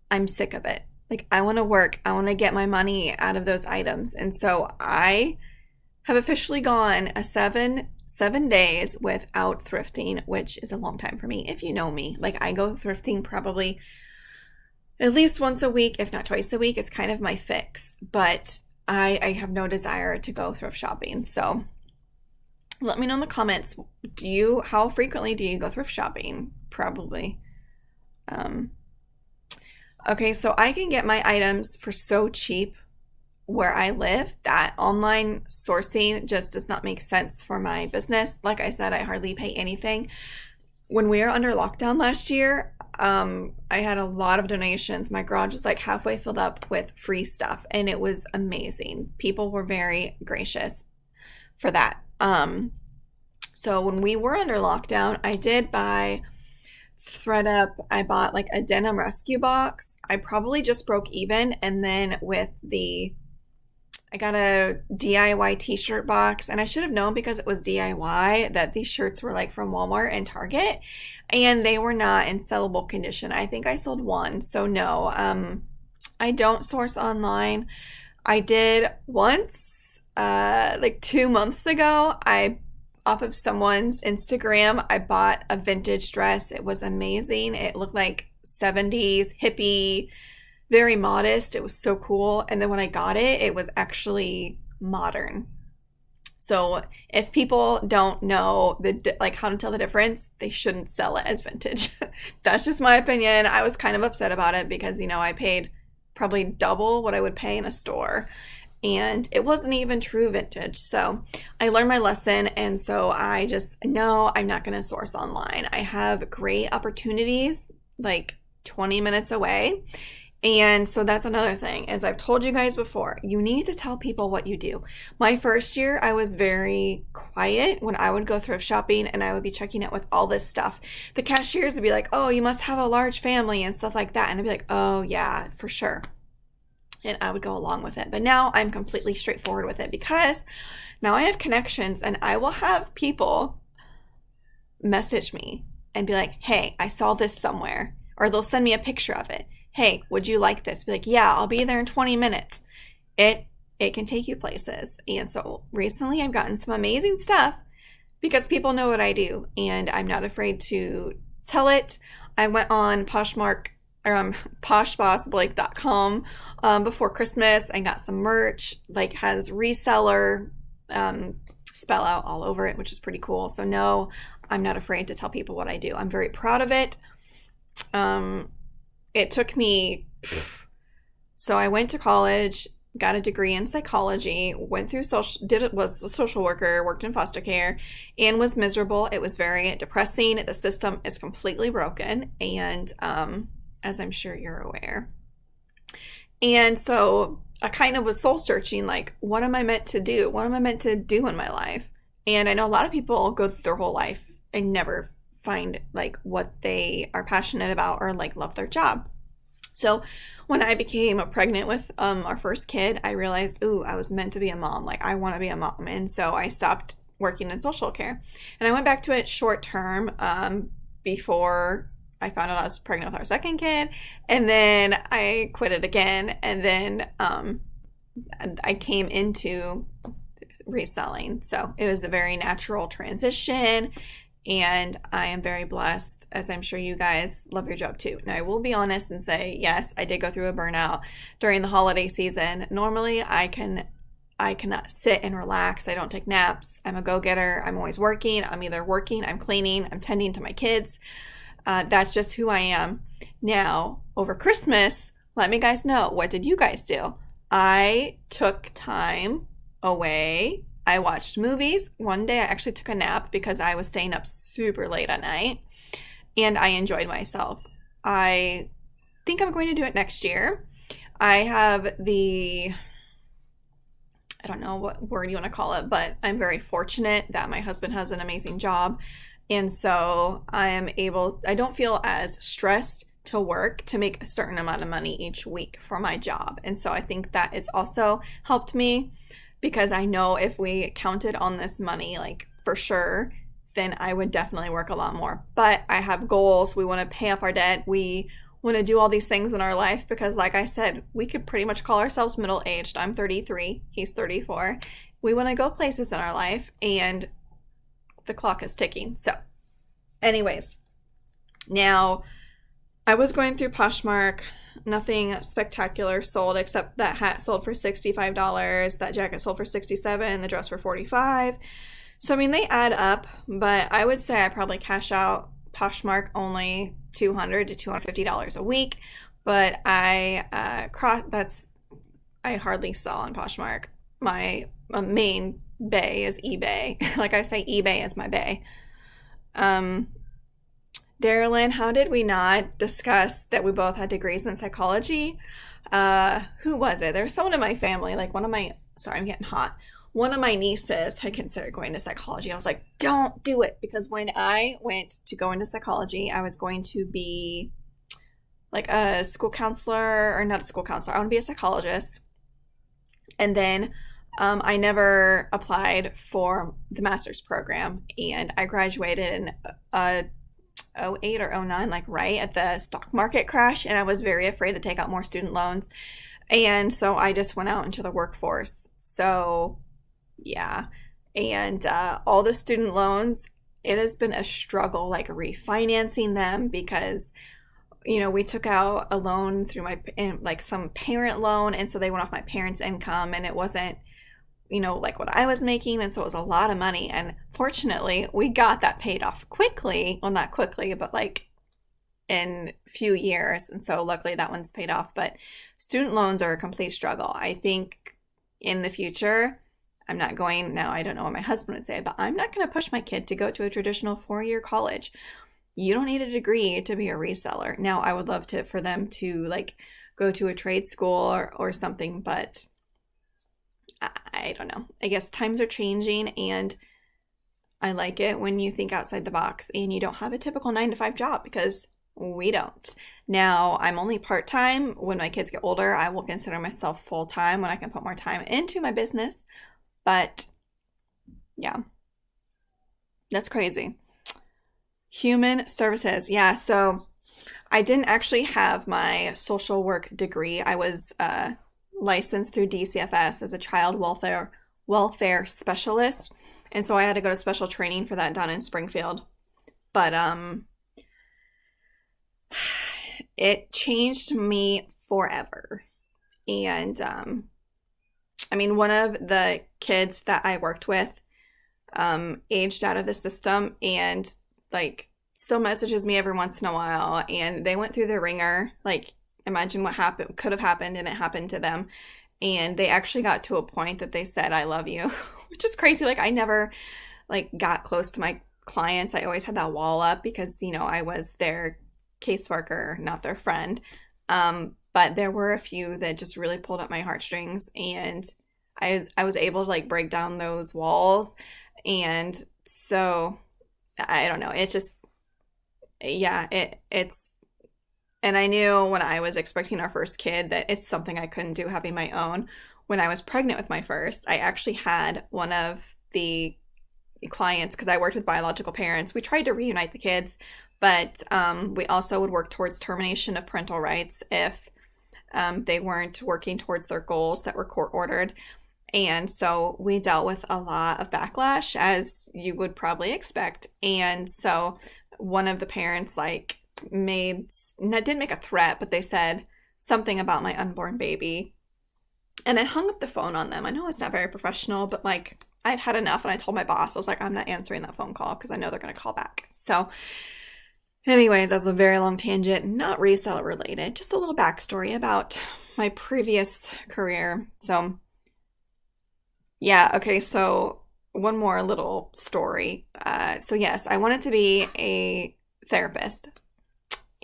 I'm sick of it. Like I want to work. I want to get my money out of those items. And so I have officially gone a seven days without thrifting, which is a long time for me. If you know me, like I go thrifting probably at least once a week, if not twice a week. It's kind of my fix, but I have no desire to go thrift shopping. So let me know in the comments, how frequently do you go thrift shopping? Probably. Okay, so I can get my items for so cheap where I live that online sourcing just does not make sense for my business. Like I said, I hardly pay anything. When we were under lockdown last year, I had a lot of donations. My garage was like halfway filled up with free stuff, and it was amazing. People were very gracious for that. So when we were under lockdown, I did buy ThredUp. I bought like a denim rescue box. I probably just broke even, and then I got a DIY t-shirt box, and I should have known because it was DIY that these shirts were like from Walmart and Target, and they were not in sellable condition. I think I sold one, so no, I don't source online. I did once, like 2 months ago. Off of someone's Instagram, I bought a vintage dress. It was amazing. It looked like 70s hippie, very modest. It was so cool. And then when I got it, it was actually modern. So if people don't know like how to tell the difference, they shouldn't sell it as vintage. That's just my opinion. I was kind of upset about it because, I paid probably double what I would pay in a store, and it wasn't even true vintage. So I learned my lesson, and so I just know I'm not going to source online. I have great opportunities like 20 minutes away. And so that's another thing. As I've told you guys before, you need to tell people what you do. My first year, I was very quiet when I would go thrift shopping and I would be checking out with all this stuff. The cashiers would be like, oh, you must have a large family and stuff like that. And I'd be like, oh, yeah, for sure. And I would go along with it. But now I'm completely straightforward with it because now I have connections, and I will have people message me and be like, hey, I saw this somewhere. Or they'll send me a picture of it. Hey, would you like this? Be like, yeah, I'll be there in 20 minutes. It can take you places. And so recently I've gotten some amazing stuff because people know what I do, and I'm not afraid to tell it. I went on Poshmark, or poshbossblake.com before Christmas and got some merch, like has reseller spell out all over it, which is pretty cool. So no, I'm not afraid to tell people what I do. I'm very proud of it. It took me, so I went to college, got a degree in psychology, went through was a social worker, worked in foster care, and was miserable. It was very depressing. The system is completely broken, and as I'm sure you're aware. And so I kind of was soul searching, like, what am I meant to do? What am I meant to do in my life? And I know a lot of people go through their whole life and never find like what they are passionate about or like love their job. So when I became pregnant with our first kid, I realized, I was meant to be a mom. Like, I want to be a mom. And so I stopped working in social care, and I went back to it short term before I found out I was pregnant with our second kid, and then I quit it again, and then I came into reselling. So it was a very natural transition. And I am very blessed, as I'm sure you guys love your job too. Now, I will be honest and say, yes, I did go through a burnout during the holiday season. Normally, I cannot sit and relax. I don't take naps. I'm a go-getter. I'm always working. I'm either working, I'm cleaning, I'm tending to my kids. That's just who I am. Now, over Christmas, let me guys know, what did you guys do? I took time away. I watched movies. One day I actually took a nap because I was staying up super late at night, and I enjoyed myself. I think I'm going to do it next year. I have I don't know what word you want to call it, but I'm very fortunate that my husband has an amazing job. And so I don't feel as stressed to work to make a certain amount of money each week for my job. And so I think that has also helped me, because I know if we counted on this money, like for sure, then I would definitely work a lot more. But I have goals. We want to pay off our debt. We want to do all these things in our life because, like I said, we could pretty much call ourselves middle-aged. I'm 33. He's 34. We want to go places in our life, and the clock is ticking. So anyways, now I was going through Poshmark. Nothing spectacular sold, except that hat sold for $65, that jacket sold for $67, the dress for $45. So I mean, they add up, but I would say I probably cash out Poshmark only $200 to $250 a week. But I hardly sell on Poshmark. My main bay is eBay. Like I say, eBay is my bay. Darylyn, how did we not discuss that we both had degrees in psychology? Who was it? There was someone in my family, like sorry, I'm getting hot. One of my nieces had considered going to psychology. I was like, don't do it. Because when I went to go into psychology, I was going to be like a school counselor, or not a school counselor. I want to be a psychologist. And then I never applied for the master's program. And I graduated in 08 or 09, like right at the stock market crash. And I was very afraid to take out more student loans. And so I just went out into the workforce. So yeah. And all the student loans, it has been a struggle, like refinancing them, because, we took out a loan through like some parent loan. And so they went off my parents' income, and it wasn't, like what I was making. And so it was a lot of money. And fortunately, we got that paid off quickly. Well, not quickly, but like in a few years. And so luckily that one's paid off. But student loans are a complete struggle. I think in the future, I don't know what my husband would say, but I'm not going to push my kid to go to a traditional 4-year college. You don't need a degree to be a reseller. Now, I would love for them to like go to a trade school or something, but I don't know. I guess times are changing, and I like it when you think outside the box and you don't have a typical 9-to-5 job, because we don't. Now, I'm only part-time. When my kids get older, I will consider myself full-time when I can put more time into my business. But yeah, that's crazy. Human services. Yeah, so I didn't actually have my social work degree. I was licensed through DCFS as a child welfare specialist. And so I had to go to special training for that down in Springfield. But it changed me forever. And one of the kids that I worked with aged out of the system, and like still messages me every once in a while, and they went through the ringer. Like, imagine what could have happened, and it happened to them. And they actually got to a point that they said, I love you, which is crazy. Like, I never like got close to my clients. I always had that wall up because, I was their caseworker, not their friend. But there were a few that just really pulled at my heartstrings, and I was able to like break down those walls. And so I don't know. It's just, yeah, it's, and I knew when I was expecting our first kid that it's something I couldn't do having my own. When I was pregnant with my first, I actually had one of the clients, because I worked with biological parents. We tried to reunite the kids, but we also would work towards termination of parental rights if they weren't working towards their goals that were court ordered. And so we dealt with a lot of backlash, as you would probably expect. And so one of the parents didn't make a threat, but they said something about my unborn baby. And I hung up the phone on them. I know it's not very professional, but like I'd had enough, and I told my boss, I was like, I'm not answering that phone call because I know they're going to call back. So anyways, that's a very long tangent, not reseller related, just a little backstory about my previous career. So yeah, okay, so one more little story. So yes, I wanted to be a therapist,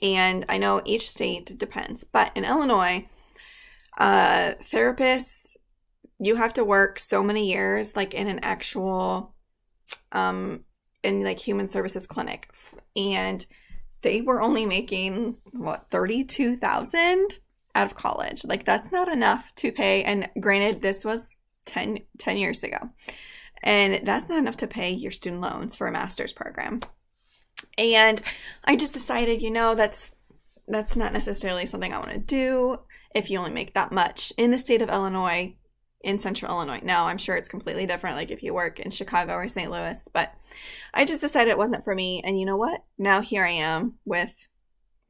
and I know each state depends, but in Illinois, therapists, you have to work so many years, like in an actual, in like human services clinic, and they were only making $32,000 out of college. Like, that's not enough to pay. And granted, this was 10 years ago, and that's not enough to pay your student loans for a master's program. And I just decided, that's not necessarily something I want to do if you only make that much in the state of Illinois, in central Illinois. Now, I'm sure it's completely different, like if you work in Chicago or St. Louis, but I just decided it wasn't for me. And you know what? Now here I am with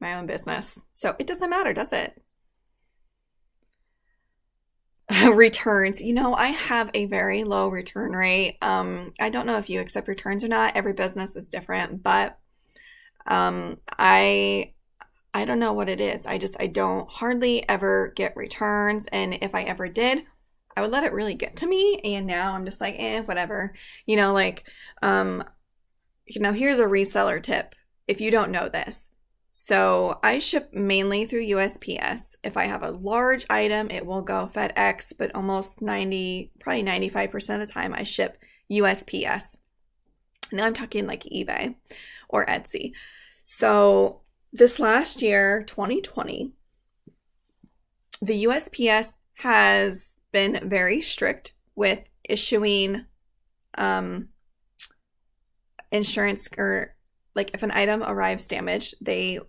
my own business. So it doesn't matter, does it? Returns. I have a very low return rate. I don't know if you accept returns or not. Every business is different, but I don't know what it is. I don't hardly ever get returns. And if I ever did, I would let it really get to me. And now I'm just like, whatever. Here's a reseller tip. if you don't know this. So I ship mainly through USPS. If I have a large item, it will go FedEx, but almost 90, probably 95% of the time I ship USPS. Now I'm talking like eBay or Etsy. So this last year, 2020, the USPS has been very strict with issuing insurance, or like if an item arrives damaged,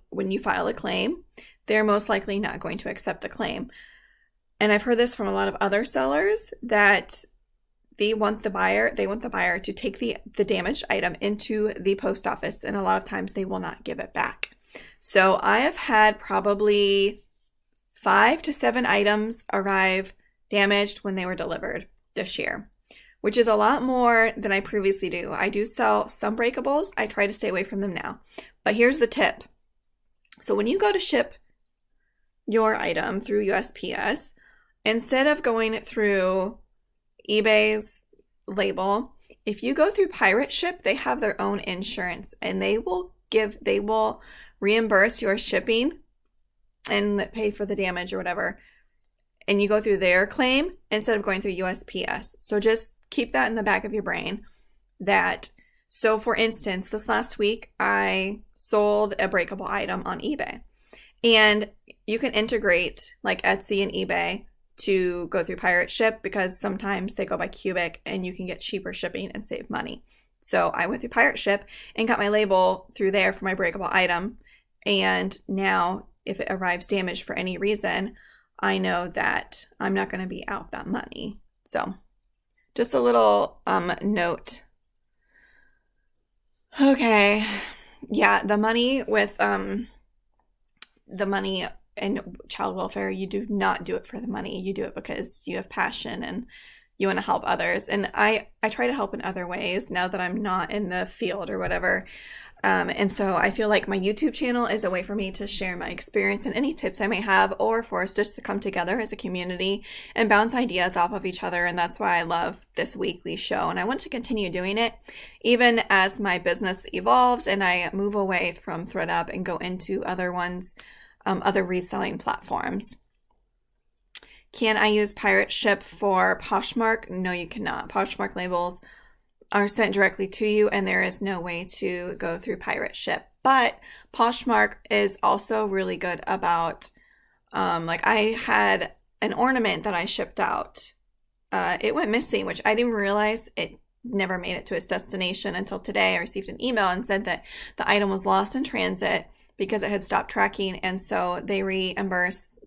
when you file a claim, they're most likely not going to accept the claim. And I've heard this from a lot of other sellers that they want the buyer to take the damaged item into the post office, and a lot of times they will not give it back. So I have had probably 5 to 7 items arrive damaged when they were delivered this year, which is a lot more than I previously do. I do sell some breakables. I try to stay away from them now. But here's the tip. So when you go to ship your item through USPS, instead of going through eBay's label, if you go through Pirate Ship, they have their own insurance, and they will reimburse your shipping and pay for the damage or whatever. And you go through their claim instead of going through USPS. So just keep that in the back of your brain. So for instance, this last week, I sold a breakable item on eBay. And you can integrate like Etsy and eBay to go through Pirate Ship, because sometimes they go by cubic and you can get cheaper shipping and save money. So I went through Pirate Ship and got my label through there for my breakable item. And now if it arrives damaged for any reason, I know that I'm not going to be out that money. So just a little note. Okay. Yeah, the money and child welfare, you do not do it for the money. You do it because you have passion and you want to help others. And I try to help in other ways now that I'm not in the field or whatever. And so I feel like my YouTube channel is a way for me to share my experience and any tips I may have, or for us just to come together as a community and bounce ideas off of each other. And that's why I love this weekly show. And I want to continue doing it even as my business evolves and I move away from ThredUP and go into other ones, other reselling platforms. Can I use Pirate Ship for Poshmark? No, you cannot. Poshmark labels are sent directly to you, and there is no way to go through Pirate Ship. But Poshmark is also really good about, like I had an ornament that I shipped out. It went missing, which I didn't realize it never made it to its destination until today. I received an email and said that the item was lost in transit because it had stopped tracking, and so they reimbursed,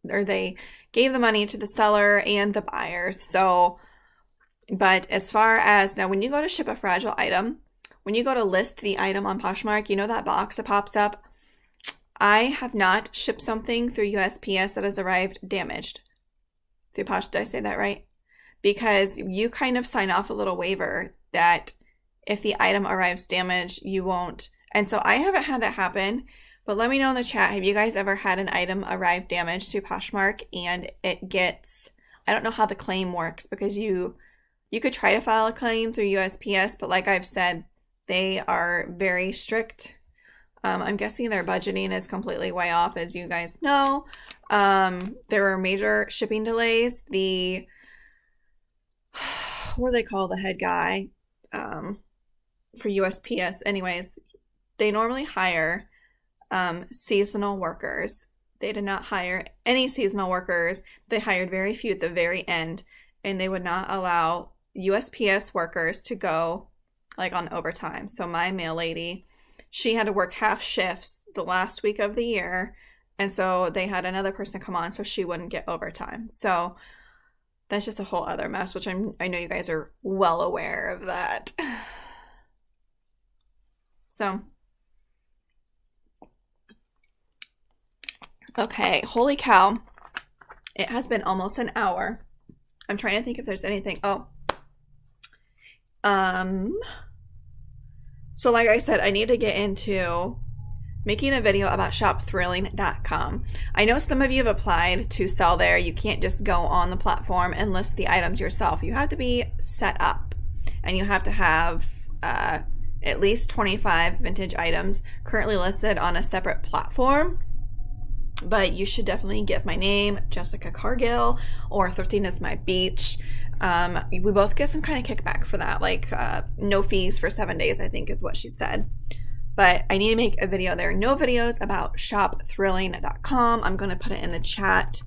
or they gave the money to the seller and the buyer. So, but as far as now, when you go to ship a fragile item, when you go to list the item on Poshmark, you know that box that pops up? I have not shipped something through USPS that has arrived damaged. Through Posh, did I say that right? Because you kind of sign off a little waiver that if the item arrives damaged, you won't. And so I haven't had that happen, but let me know in the chat, have you guys ever had an item arrive damaged through Poshmark and it gets, I don't know how the claim works, because you could try to file a claim through USPS, but like I've said, they are very strict. I'm guessing their budgeting is completely way off, as you guys know. There were major shipping delays. What do they call the head guy for USPS? Anyways, they normally hire seasonal workers. They did not hire any seasonal workers. They hired very few at the very end, and they would not allow USPS workers to go like on overtime. So my mail lady, she had to work half shifts the last week of the year, and so they had another person come on so she wouldn't get overtime. So that's just a whole other mess, which I know you guys are well aware of that. So, okay, holy cow. It has been almost an hour. I'm trying to think if there's anything. So like I said, I need to get into making a video about shoptrilling.com. I know some of you have applied to sell there. You can't just go on the platform and list the items yourself. You have to be set up, and you have to have at least 25 vintage items currently listed on a separate platform. But you should definitely give my name, Jessica Cargill, or Thrifting is my beach. We both get some kind of kickback for that, like no fees for 7 days, I think is what she said. But I need to make a video. There are no videos about shoptrilling.com. I'm going to put it in the chat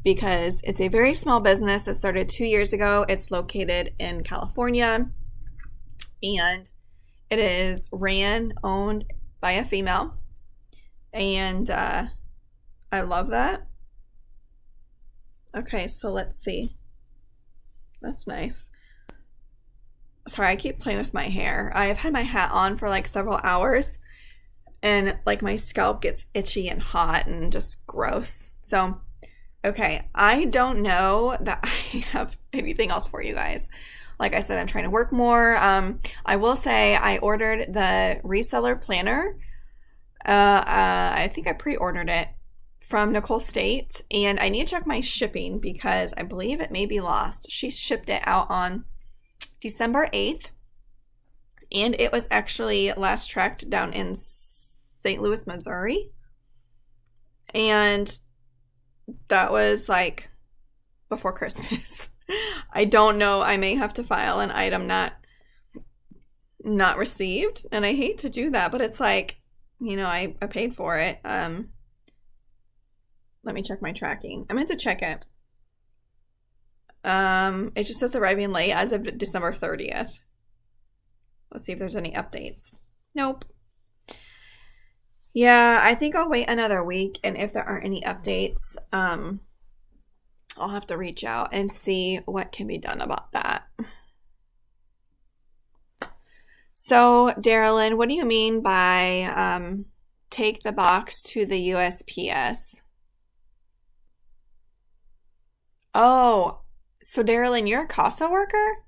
because it's a very small business that started 2 years ago. It's located in California, and it is owned by a female. And I love that. Okay, so let's see. That's nice. Sorry, I keep playing with my hair. I've had my hat on for like several hours, and like my scalp gets itchy and hot and just gross. So, okay, I don't know that I have anything else for you guys. Like I said, I'm trying to work more. I will say I ordered the Reseller planner. I think I pre-ordered it from Nicole State, and I need to check my shipping because I believe it may be lost. She shipped it out on December 8th, and it was actually last tracked down in St. Louis, Missouri, and that was like before Christmas. I don't know. I may have to file an item not received, and I hate to do that, but it's like, you know, I paid for it. Let me check my tracking. I meant to check it. It just says arriving late as of December 30th. Let's see if there's any updates. Nope. Yeah, I think I'll wait another week, and if there aren't any updates, I'll have to reach out and see what can be done about that. So, Darylyn, what do you mean by take the box to the USPS? Oh, so Darylyn, you're a CASA worker?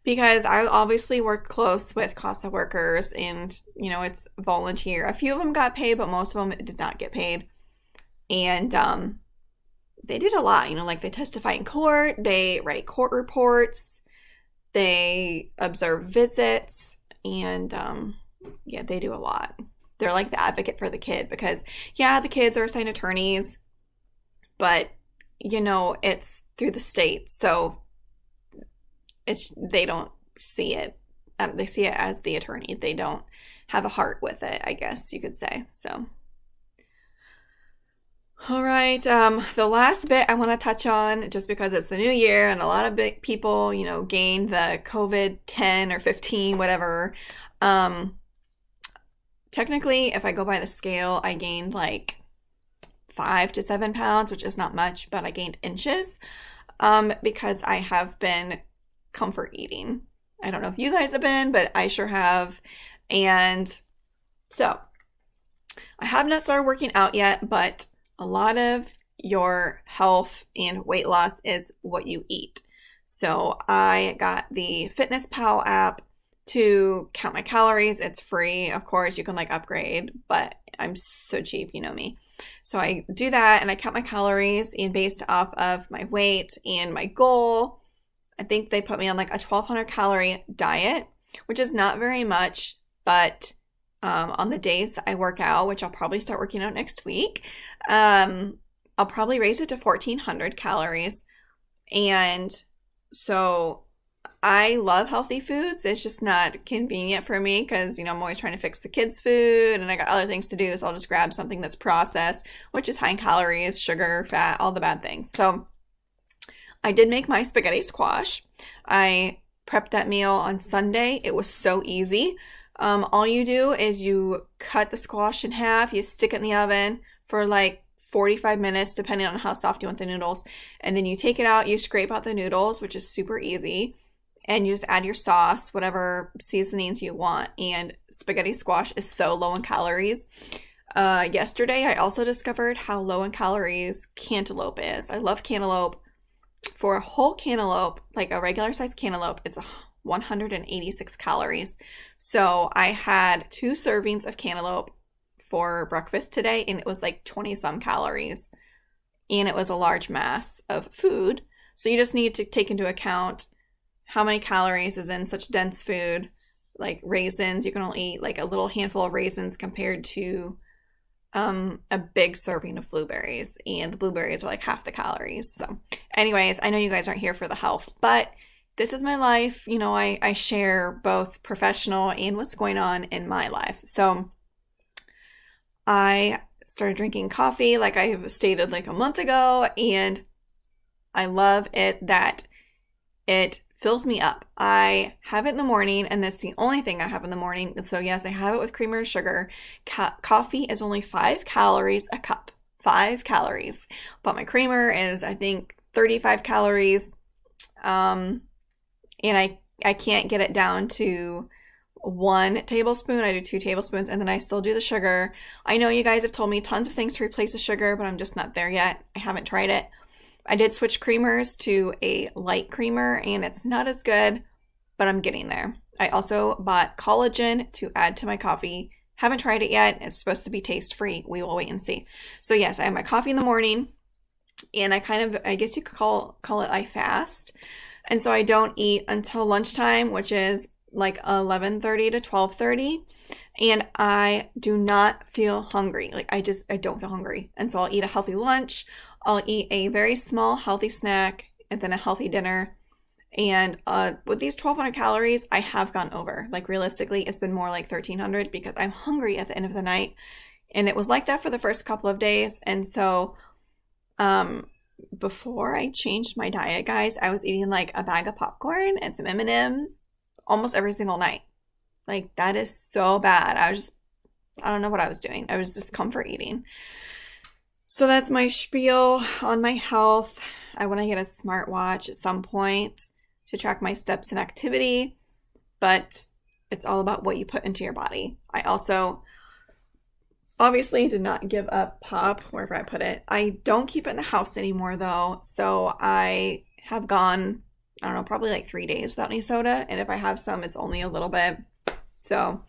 Because I obviously worked close with CASA workers, and, you know, it's volunteer. A few of them got paid, but most of them did not get paid. And they did a lot, you know, like they testify in court, they write court reports, they observe visits, and yeah, they do a lot. They're like the advocate for the kid because, yeah, the kids are assigned attorneys, but, you know, it's through the state, so they don't see it. They see it as the attorney. They don't have a heart with it, I guess you could say. So, all right. The last bit I want to touch on, just because it's the new year and a lot of big people, you know, gained the COVID 10 or 15, whatever. Technically, if I go by the scale, I gained like 5 to 7 pounds, which is not much, but I gained inches because I have been comfort eating. I don't know if you guys have been, but I sure have. And so I have not started working out yet, but a lot of your health and weight loss is what you eat. So I got the Fitness Pal app to count my calories. It's free. Of course, you can like upgrade, but I'm so cheap, you know me. So I do that and I count my calories, and based off of my weight and my goal, I think they put me on like a 1,200 calorie diet, which is not very much, but on the days that I work out, which I'll probably start working out next week, I'll probably raise it to 1,400 calories. And so I love healthy foods. It's just not convenient for me because, you know, I'm always trying to fix the kids' food and I got other things to do. So I'll just grab something that's processed, which is high in calories, sugar, fat, all the bad things. So I did make my spaghetti squash. I prepped that meal on Sunday. It was so easy. All you do is you cut the squash in half, you stick it in the oven for like 45 minutes, depending on how soft you want the noodles. And then you take it out, you scrape out the noodles, which is super easy. And you just add your sauce, whatever seasonings you want. And spaghetti squash is so low in calories. Yesterday, I also discovered how low in calories cantaloupe is. I love cantaloupe. For a whole cantaloupe, like a regular sized cantaloupe, it's 186 calories. So I had 2 servings of cantaloupe for breakfast today, and it was like 20 some calories. And it was a large mass of food. So you just need to take into account how many calories is in such dense food like raisins. You can only eat like a little handful of raisins compared to a big serving of blueberries, and the blueberries are like half the calories. So anyways, I know you guys aren't here for the health, but this is my life. You know, I share both professional and what's going on in my life. So I started drinking coffee, like I stated like a month ago, and I love it that it fills me up. I have it in the morning, and that's the only thing I have in the morning. And so yes, I have it with creamer and sugar. Coffee is only 5 calories a cup. 5 calories. But my creamer is, I think, 35 calories. And I can't get it down to 1 tablespoon. I do 2 tablespoons, and then I still do the sugar. I know you guys have told me tons of things to replace the sugar, but I'm just not there yet. I haven't tried it. I did switch creamers to a light creamer, and it's not as good, but I'm getting there. I also bought collagen to add to my coffee. Haven't tried it yet. It's supposed to be taste-free. We will wait and see. So yes, I have my coffee in the morning, and I guess you could call it I fast. And so I don't eat until lunchtime, which is like 11:30 to 12:30, and I do not feel hungry. Like I don't feel hungry. And so I'll eat a healthy lunch. I'll eat a very small healthy snack and then a healthy dinner. And with these 1,200 calories, I have gone over. Like realistically, it's been more like 1,300 because I'm hungry at the end of the night. And it was like that for the first couple of days. And so before I changed my diet, guys, I was eating like a bag of popcorn and some M&Ms almost every single night. Like that is so bad. I don't know what I was doing. I was just comfort eating. So that's my spiel on my health. I want to get a smartwatch at some point to track my steps and activity, but it's all about what you put into your body. I also obviously did not give up Pop, wherever I put it. I don't keep it in the house anymore though, so I have gone, I don't know, probably like 3 days without any soda, and if I have some, it's only a little bit. So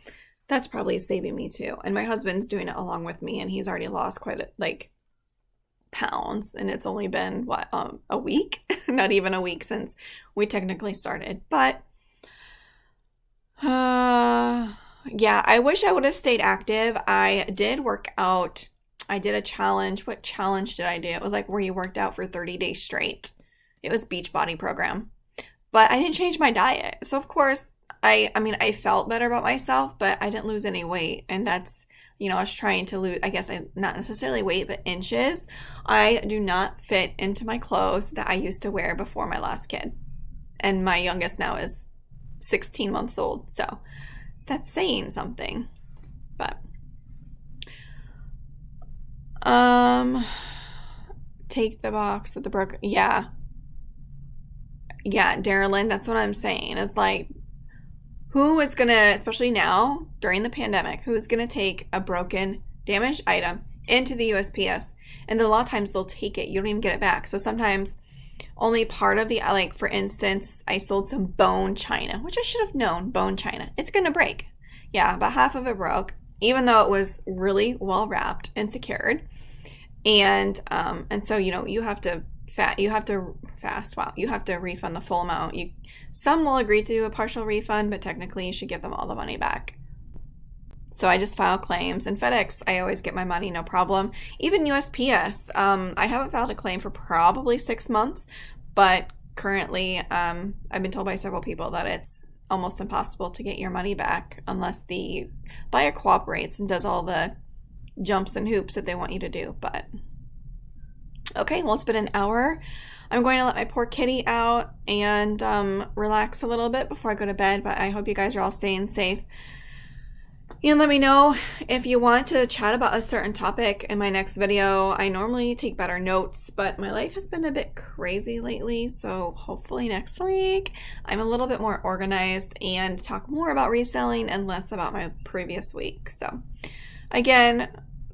that's probably saving me too. And my husband's doing it along with me, and he's already lost quite pounds, and it's only been a week not even a week since we technically started. But yeah, I wish I would have stayed active. I did work out. I did a challenge. What challenge did I do? It was like where you worked out for 30 days straight. It was Beachbody program, but I didn't change my diet. So of course I felt better about myself, but I didn't lose any weight. And that's, I was trying to lose, I guess, not necessarily weight, but inches. I do not fit into my clothes that I used to wear before my last kid. And my youngest now is 16 months old. So that's saying something. But, take the box of the broken. Yeah, Darylyn, that's what I'm saying. It's like, who is going to, especially now during the pandemic, who is going to take a broken, damaged item into the USPS? And then a lot of times they'll take it. You don't even get it back. So sometimes only part of the, like for instance, I sold some bone china, which I should have known, bone china. It's going to break. Yeah, about half of it broke, even though it was really well wrapped and secured. And so, you have to fast. Wow. You have to refund the full amount. Some will agree to a partial refund, but technically you should give them all the money back. So I just file claims. And FedEx, I always get my money, no problem. Even USPS, I haven't filed a claim for probably 6 months, but currently I've been told by several people that it's almost impossible to get your money back unless the buyer cooperates and does all the jumps and hoops that they want you to do. But okay, well, it's been an hour. I'm going to let my poor kitty out and relax a little bit before I go to bed, but I hope you guys are all staying safe. And let me know if you want to chat about a certain topic in my next video. I normally take better notes, but my life has been a bit crazy lately, so hopefully next week I'm a little bit more organized and talk more about reselling and less about my previous week. So again,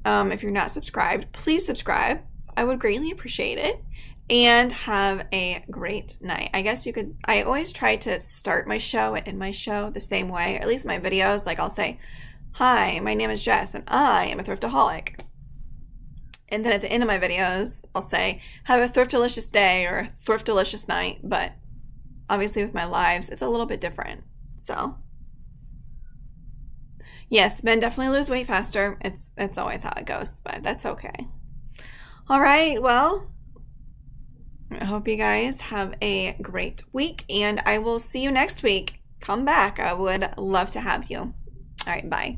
if you're not subscribed, please subscribe. I would greatly appreciate it. And have a great night. I guess I always try to start my show and end my show the same way, or at least my videos. Like I'll say, hi, my name is Jess and I am a thriftaholic. And then at the end of my videos, I'll say, have a thriftalicious day or a thriftalicious night. But obviously with my lives, it's a little bit different. So Yes, men definitely lose weight faster. It's always how it goes, but that's okay. All right, well, I hope you guys have a great week, and I will see you next week. Come back. I would love to have you. All right, bye.